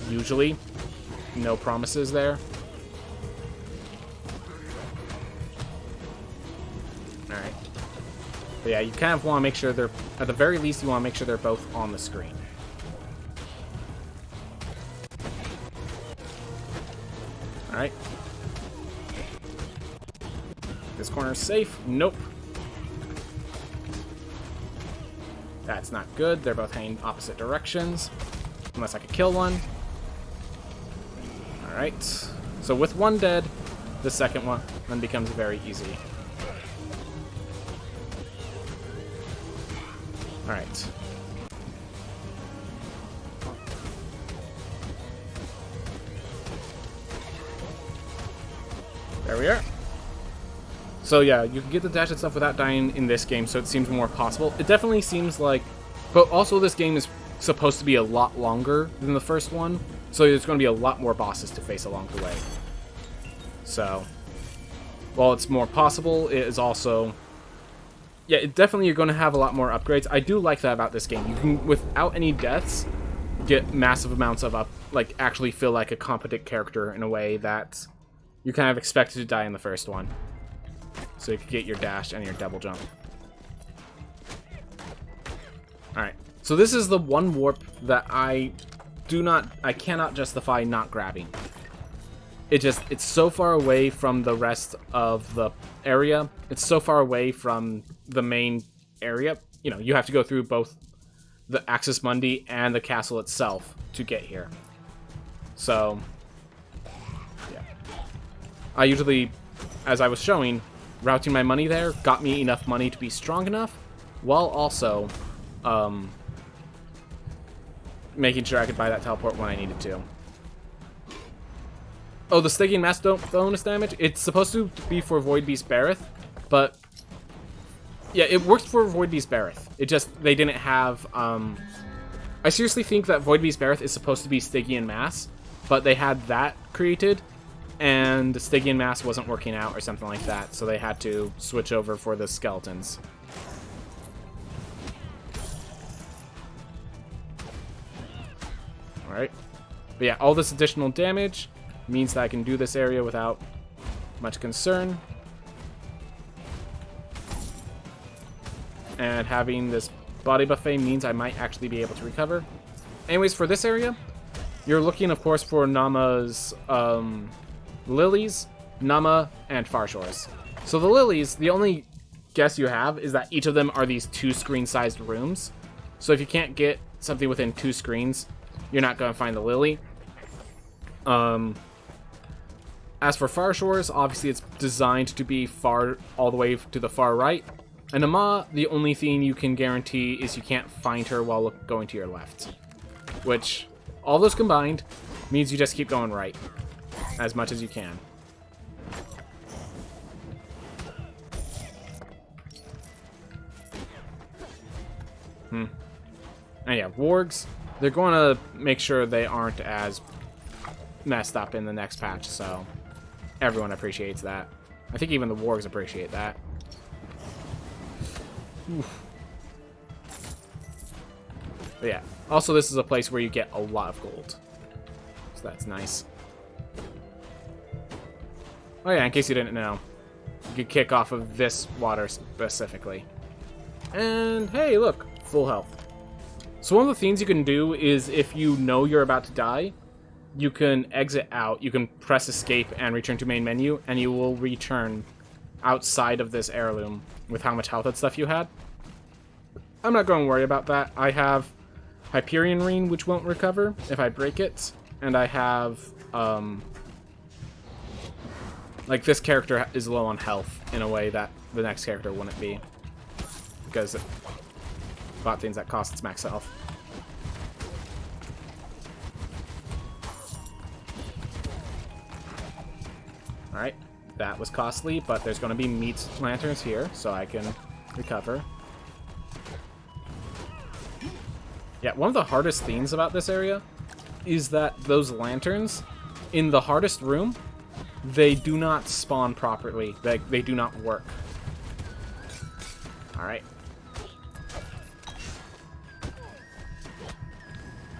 Speaker 1: Usually. No promises there. Alright. But yeah, you kind of want to make sure they're, at the very least, you want to make sure they're both on the screen. Alright. This corner's safe. Nope. That's not good. They're both heading opposite directions. Unless I could kill one. Alright. So with one dead, the second one becomes very easy. Alright. There we are. So yeah, you can get the dash and stuff without dying in this game, so it seems more possible. It definitely seems like... But also this game is supposed to be a lot longer than the first one, so there's going to be a lot more bosses to face along the way. So, while it's more possible, it is also... Yeah, definitely you're going to have a lot more upgrades. I do like that about this game. You can, without any deaths, get massive amounts of actually feel like a competent character in a way that you kind of expected to die in the first one. So you can get your dash and your double jump. Alright, so this is the one warp that I cannot justify not grabbing. It's so far away from the rest of the area. It's so far away from the main area. You know, you have to go through both the Axis Mundi and the castle itself to get here. So, yeah. I usually, as I was showing, routing my money there got me enough money to be strong enough, while also making sure I could buy that teleport when I needed to. Oh, the Stygian Mass bonus damage? It's supposed to be for Void Beast Barith, but... Yeah, it works for Void Beast Barith. It just, they didn't have, I seriously think that Void Beast Barith is supposed to be Stygian Mass, but they had that created, and the Stygian Mass wasn't working out or something like that, so they had to switch over for the skeletons. Alright. But yeah, all this additional damage means that I can do this area without much concern. And having this body buffet means I might actually be able to recover. Anyways, for this area, you're looking, of course, for Nama's lilies, Nama, and Farshores. So the lilies, the only guess you have is that each of them are these 2 screen-sized rooms. So if you can't get something within 2 screens, you're not going to find the lily. As for Farshores, obviously it's designed to be all the way to the far right. And Nama, the only thing you can guarantee is you can't find her while going to your left. Which, all those combined, means you just keep going right. As much as you can. And yeah, wargs, they're going to make sure they aren't as messed up in the next patch, so everyone appreciates that. I think even the wargs appreciate that. Oof. But yeah, also this is a place where you get a lot of gold, so that's nice. Oh yeah, in case you didn't know, you could kick off of this water specifically. And hey, look, full health. So one of the things you can do is if you know you're about to die, you can exit out, you can press escape and return to main menu, and you will return outside of this heirloom with how much health and stuff you had. I'm not going to worry about that. I have Hyperion Ring, which won't recover if I break it, and I have, like, this character is low on health in a way that the next character wouldn't be, because it bought things that cost its max health. Alright, that was costly, but there's going to be meat lanterns here, so I can recover. Yeah, one of the hardest things about this area is that those lanterns, in the hardest room, they do not spawn properly. They do not work. Alright.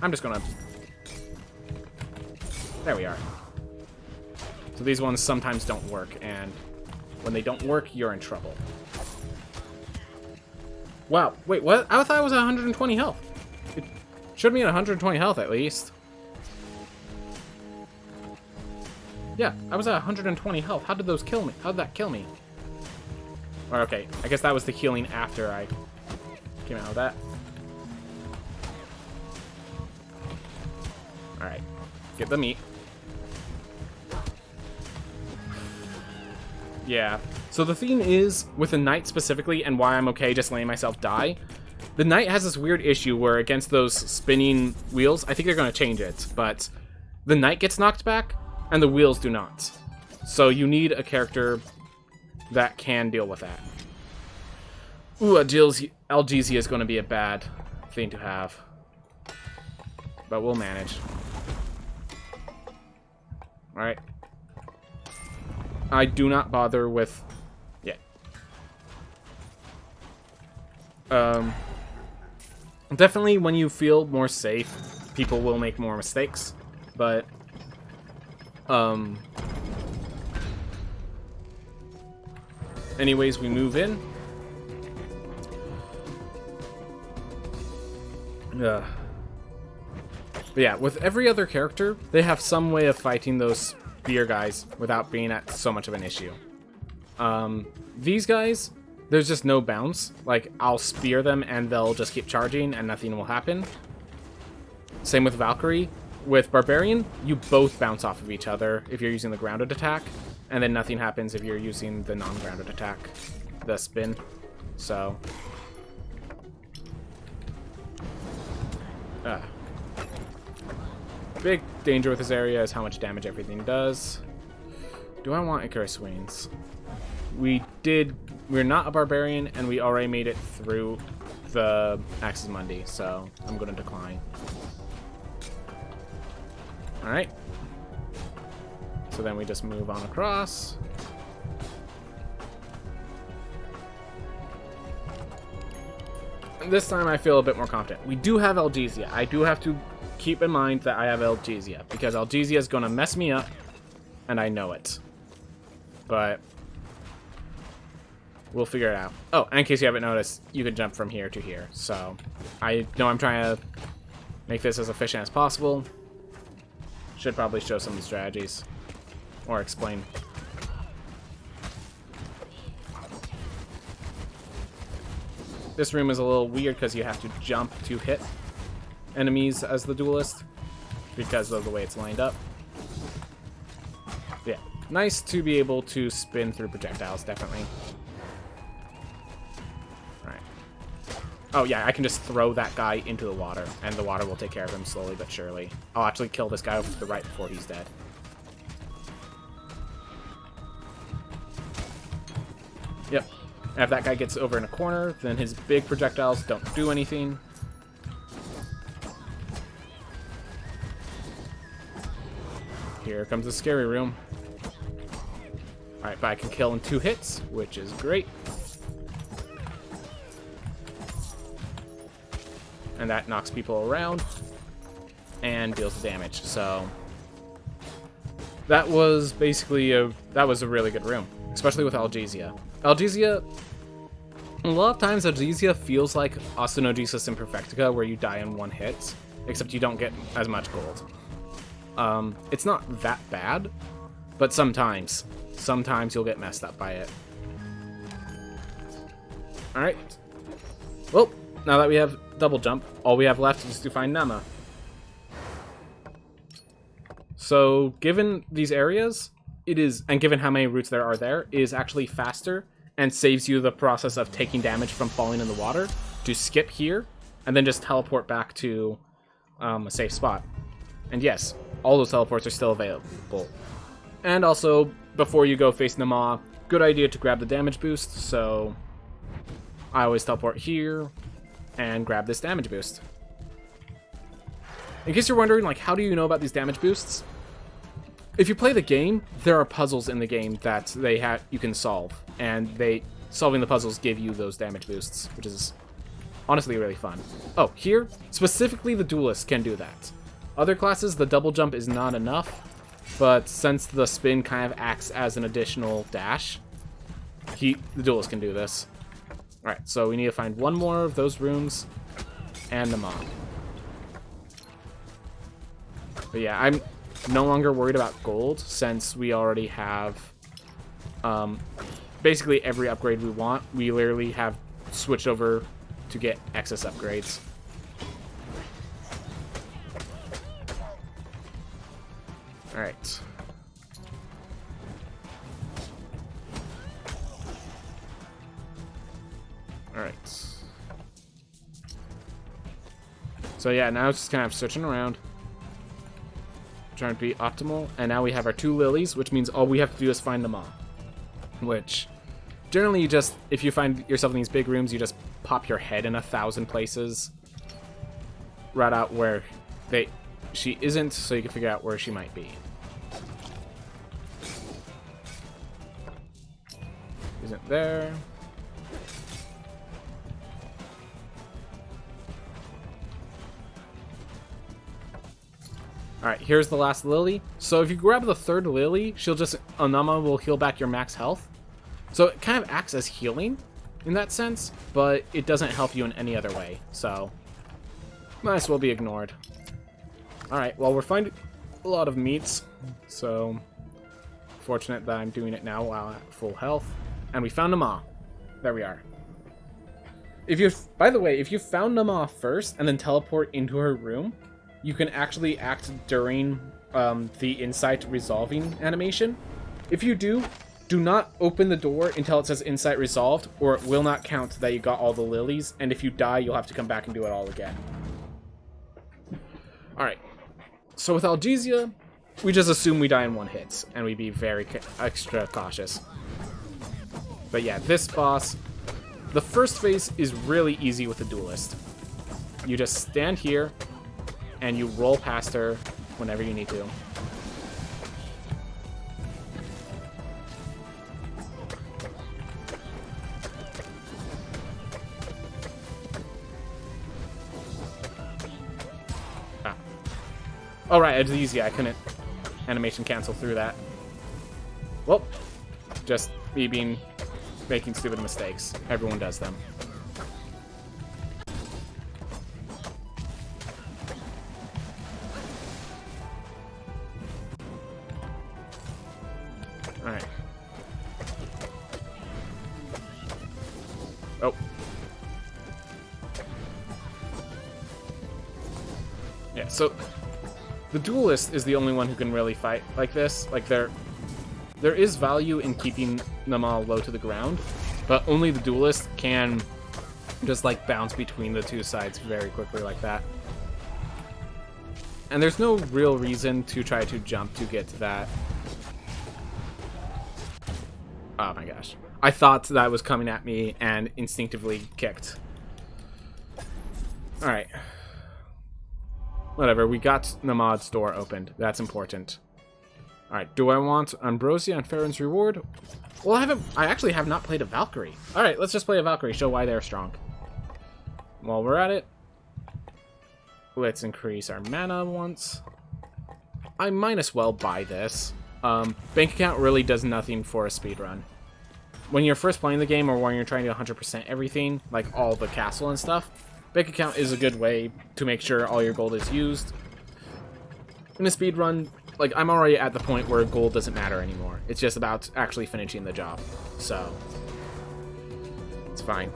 Speaker 1: I'm just gonna... There we are. So these ones sometimes don't work, and when they don't work, you're in trouble. Wow, wait, what? I thought it was 120 health. It should be at 120 health at least. Yeah, I was at 120 health. How did those kill me? How did that kill me? Or okay, I guess that was the healing after I came out of that. Alright, get the meat. Yeah, so the thing is, with the knight specifically, and why I'm okay just letting myself die, the knight has this weird issue where against those spinning wheels, I think they're going to change it, but the knight gets knocked back, and the wheels do not. So you need a character that can deal with that. Ooh, Algesia is going to be a bad thing to have. but we'll manage. Alright. I do not bother with... Yeah. Definitely when you feel more safe, people will make more mistakes, but... Anyways, we move in. But yeah, with every other character, they have some way of fighting those spear guys without being at so much of an issue. These guys, there's just no bounce. Like, I'll spear them and they'll just keep charging and nothing will happen. Same with Valkyrie. With Barbarian, you both bounce off of each other if you're using the grounded attack, and then nothing happens if you're using the non-grounded attack, the spin. So... big danger with this area is how much damage everything does. Do I want Icarus Wings? We're not a Barbarian, and we already made it through the Axis Mundi, so I'm going to decline. Alright. So then we just move on across. And this time I feel a bit more confident. We do have Algesia. I do have to keep in mind that I have Algesia, because Algesia is going to mess me up, and I know it. But we'll figure it out. Oh, and in case you haven't noticed, you can jump from here to here. So I know I'm trying to make this as efficient as possible. Should probably show some of the strategies. Or explain. This room is a little weird because you have to jump to hit enemies as the duelist, because of the way it's lined up. Yeah, nice to be able to spin through projectiles, definitely. Alright. Oh yeah, I can just throw that guy into the water, and the water will take care of him slowly but surely. I'll actually kill this guy over to the right before he's dead. Yep. And if that guy gets over in a corner, then his big projectiles don't do anything. Here comes the scary room. Alright, but I can kill in 2 hits, which is great. And that knocks people around and deals the damage. So that was basically a really good room, especially with Algesia. Algesia, a lot of times Algesia feels like Ostenogesis Imperfectica, where you die in 1 hit, except you don't get as much gold. It's not that bad, but sometimes you'll get messed up by it. Alright. Well, now that we have double jump, all we have left is to find Nama. So, given these areas, and given how many routes there are there, it is actually faster and saves you the process of taking damage from falling in the water to skip here and then just teleport back to a safe spot. And yes, all those teleports are still available. And also, before you go face Nama, good idea to grab the damage boost, so I always teleport here and grab this damage boost. In case you're wondering, like, how do you know about these damage boosts? If you play the game, there are puzzles in the game that you can solve, and solving the puzzles give you those damage boosts, which is honestly really fun. Oh, here, specifically the duelist can do that. Other classes, the double jump is not enough, but since the spin kind of acts as an additional dash, the duelist can do this. Alright, so we need to find 1 more of those rooms, and Nama. But yeah, I'm no longer worried about gold, since we already have basically every upgrade we want. We literally have switched over to get excess upgrades. Alright. Alright. So yeah, now it's just kind of searching around, trying to be optimal, and now we have our 2 lilies, which means all we have to do is find them all. Which, generally you just, if you find yourself in these big rooms, you just pop your head in 1,000 places right out where She isn't, so you can figure out where she might be. Isn't there. Alright, here's the last Lily. So if you grab the third Lily, Nama will heal back your max health. So it kind of acts as healing in that sense, but it doesn't help you in any other way. So might as well be ignored. Alright, well, we're finding a lot of meats, so fortunate that I'm doing it now while at full health. And we found Nama. There we are. By the way, if you found Nama first and then teleport into her room, you can actually act during the insight resolving animation. If you do not open the door until it says insight resolved, or it will not count that you got all the lilies, and if you die, you'll have to come back and do it all again. Alright, so with Algesia, we just assume we die in one hit, and we be very extra cautious. But yeah, this boss, the first phase is really easy with the duelist. You just stand here, and you roll past her whenever you need to. Ah. Oh, right, it's easy. I couldn't animation cancel through that. Well, just me making stupid mistakes. Everyone does them. Alright. Oh. Yeah, so the duelist is the only one who can really fight like this. Like, there is value in keeping Nama low to the ground, but only the duelist can just, like, bounce between the two sides very quickly like that. And there's no real reason to try to jump to get to that. Oh my gosh. I thought that was coming at me and instinctively kicked. Alright. Whatever, we got Namad's door opened. That's important. Alright, do I want Ambrosia and Farron's Reward? Well, I actually have not played a Valkyrie. Alright, let's just play a Valkyrie, show why they're strong. While we're at it, let's increase our mana once. I might as well buy this. Bank account really does nothing for a speedrun. When you're first playing the game or when you're trying to 100% everything, like all the castle and stuff, bank account is a good way to make sure all your gold is used. In a speedrun, like, I'm already at the point where gold doesn't matter anymore. It's just about actually finishing the job. So, it's fine.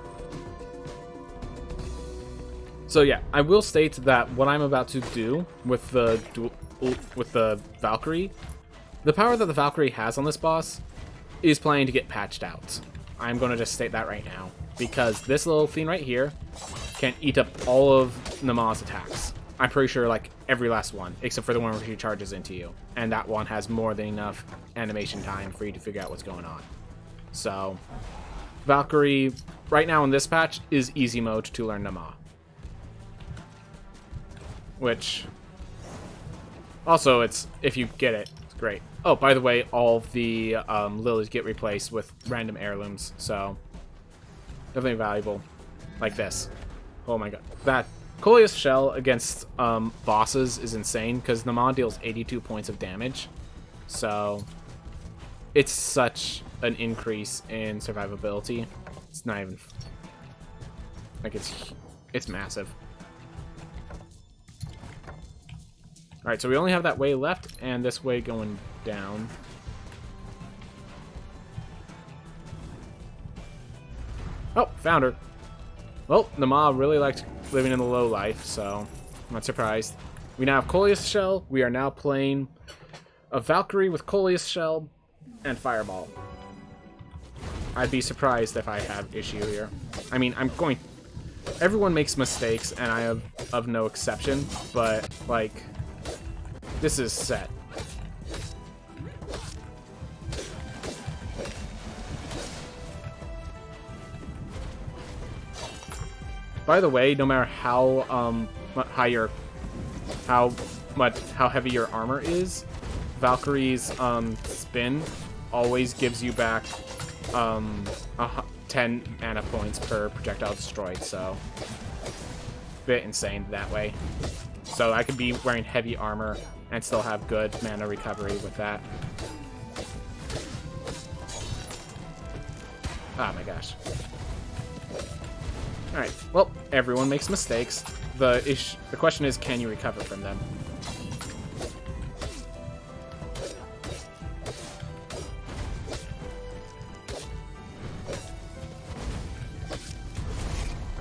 Speaker 1: So yeah, I will state that what I'm about to do with the Valkyrie, the power that the Valkyrie has on this boss is planning to get patched out. I'm going to just state that right now, because this little thing right here can eat up all of Nama's attacks. I'm pretty sure, like, every last one, except for the one where she charges into you. And that one has more than enough animation time for you to figure out what's going on. So, Valkyrie, right now in this patch, is easy mode to learn Nama. Which, also, it's, if you get it, it's great. Oh, by the way, all the lilies get replaced with random heirlooms, so definitely valuable. Like this. Oh my god. That Coleus Shell against bosses is insane, because Nama deals 82 points of damage. So it's such an increase in survivability. It's not even... like, it's massive. Alright, so we only have that way left, and this way going down. Oh, found her. Well, Nama really liked living in the low life, so I'm not surprised. We now have Coleus Shell. We are now playing a Valkyrie with Coleus Shell and Fireball. I'd be surprised if I have issue here. I mean, everyone makes mistakes, and I am of no exception, but, like, this is set. By the way, no matter how high your how heavy your armor is, Valkyrie's spin always gives you back 10 mana points per projectile destroyed, so bit insane that way. So I could be wearing heavy armor and still have good mana recovery with that. Oh my gosh. Alright, well, everyone makes mistakes. The question is, can you recover from them?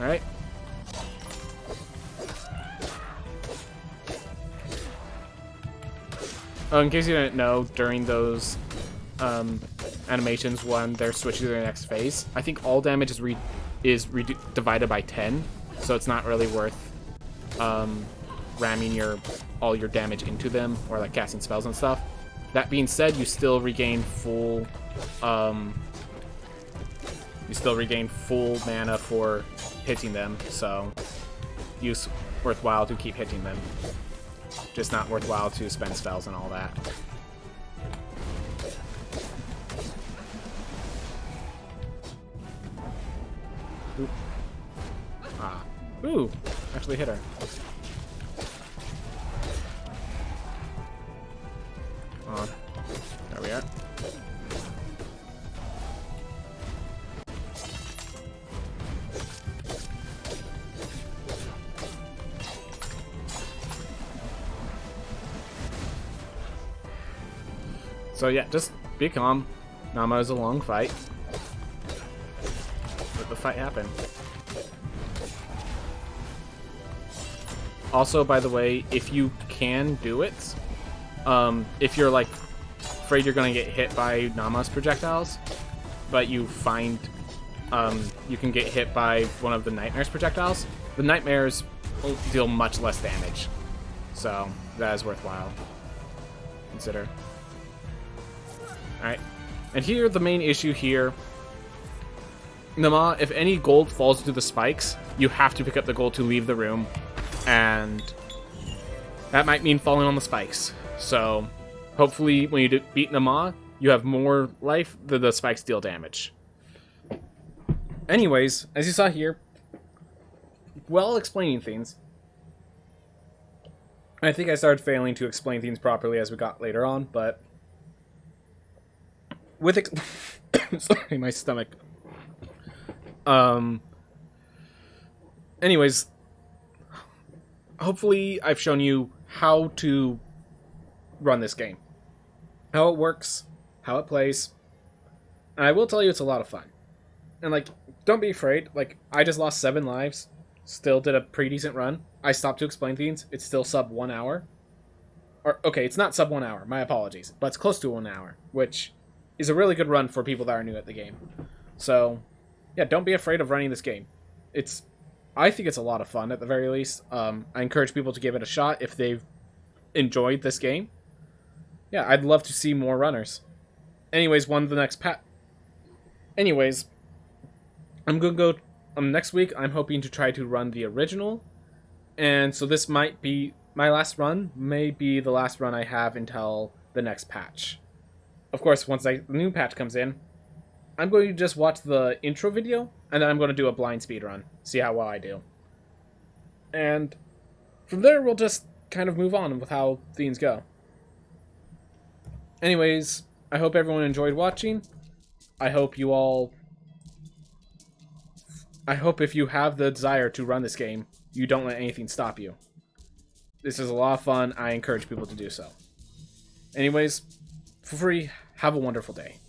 Speaker 1: Alright. Oh, in case you didn't know, during those animations when they're switching to their next phase, I think all damage is divided by 10, so it's not really worth ramming all your damage into them or like casting spells and stuff. That being said, you still regain full mana for hitting them, so it's worthwhile to keep hitting them. Just not worthwhile to spend spells and all that. Ooh. Ah. Ooh! Actually hit her. On. There we are. So yeah, just be calm. Nama is a long fight. Let the fight happen. Also, by the way, if you can do it, if you're like afraid you're gonna get hit by Nama's projectiles, but you find you can get hit by one of the Nightmare's projectiles, the Nightmares will deal much less damage. So that is worthwhile. Consider. Alright, and here, the main issue here, Nama, if any gold falls into the spikes, you have to pick up the gold to leave the room, and that might mean falling on the spikes. So, hopefully, when you beat Nama, you have more life than the spikes deal damage. Anyways, as you saw here, while explaining things, I think I started failing to explain things properly as we got later on, but with sorry, my stomach. Anyways, hopefully I've shown you how to run this game, how it works, how it plays, and I will tell you it's a lot of fun. And like, don't be afraid. Like, I just lost 7 lives, still did a pretty decent run. I stopped to explain things. It's still sub 1 hour. Or okay, it's not sub 1 hour. My apologies, but it's close to 1 hour, which is a really good run for people that are new at the game. So, yeah, don't be afraid of running this game. I think it's a lot of fun, at the very least. I encourage people to give it a shot if they've enjoyed this game. Yeah, I'd love to see more runners. Anyways, Anyways, I'm gonna go... next week, I'm hoping to try to run the original. And so this might be... my last run may be the last run I have until the next patch. Of course, once the new patch comes in, I'm going to just watch the intro video, and then I'm going to do a blind speedrun, see how well I do. And from there, we'll just kind of move on with how things go. Anyways, I hope everyone enjoyed watching. I hope if you have the desire to run this game, you don't let anything stop you. This is a lot of fun. I encourage people to do so. Anyways, for free, have a wonderful day.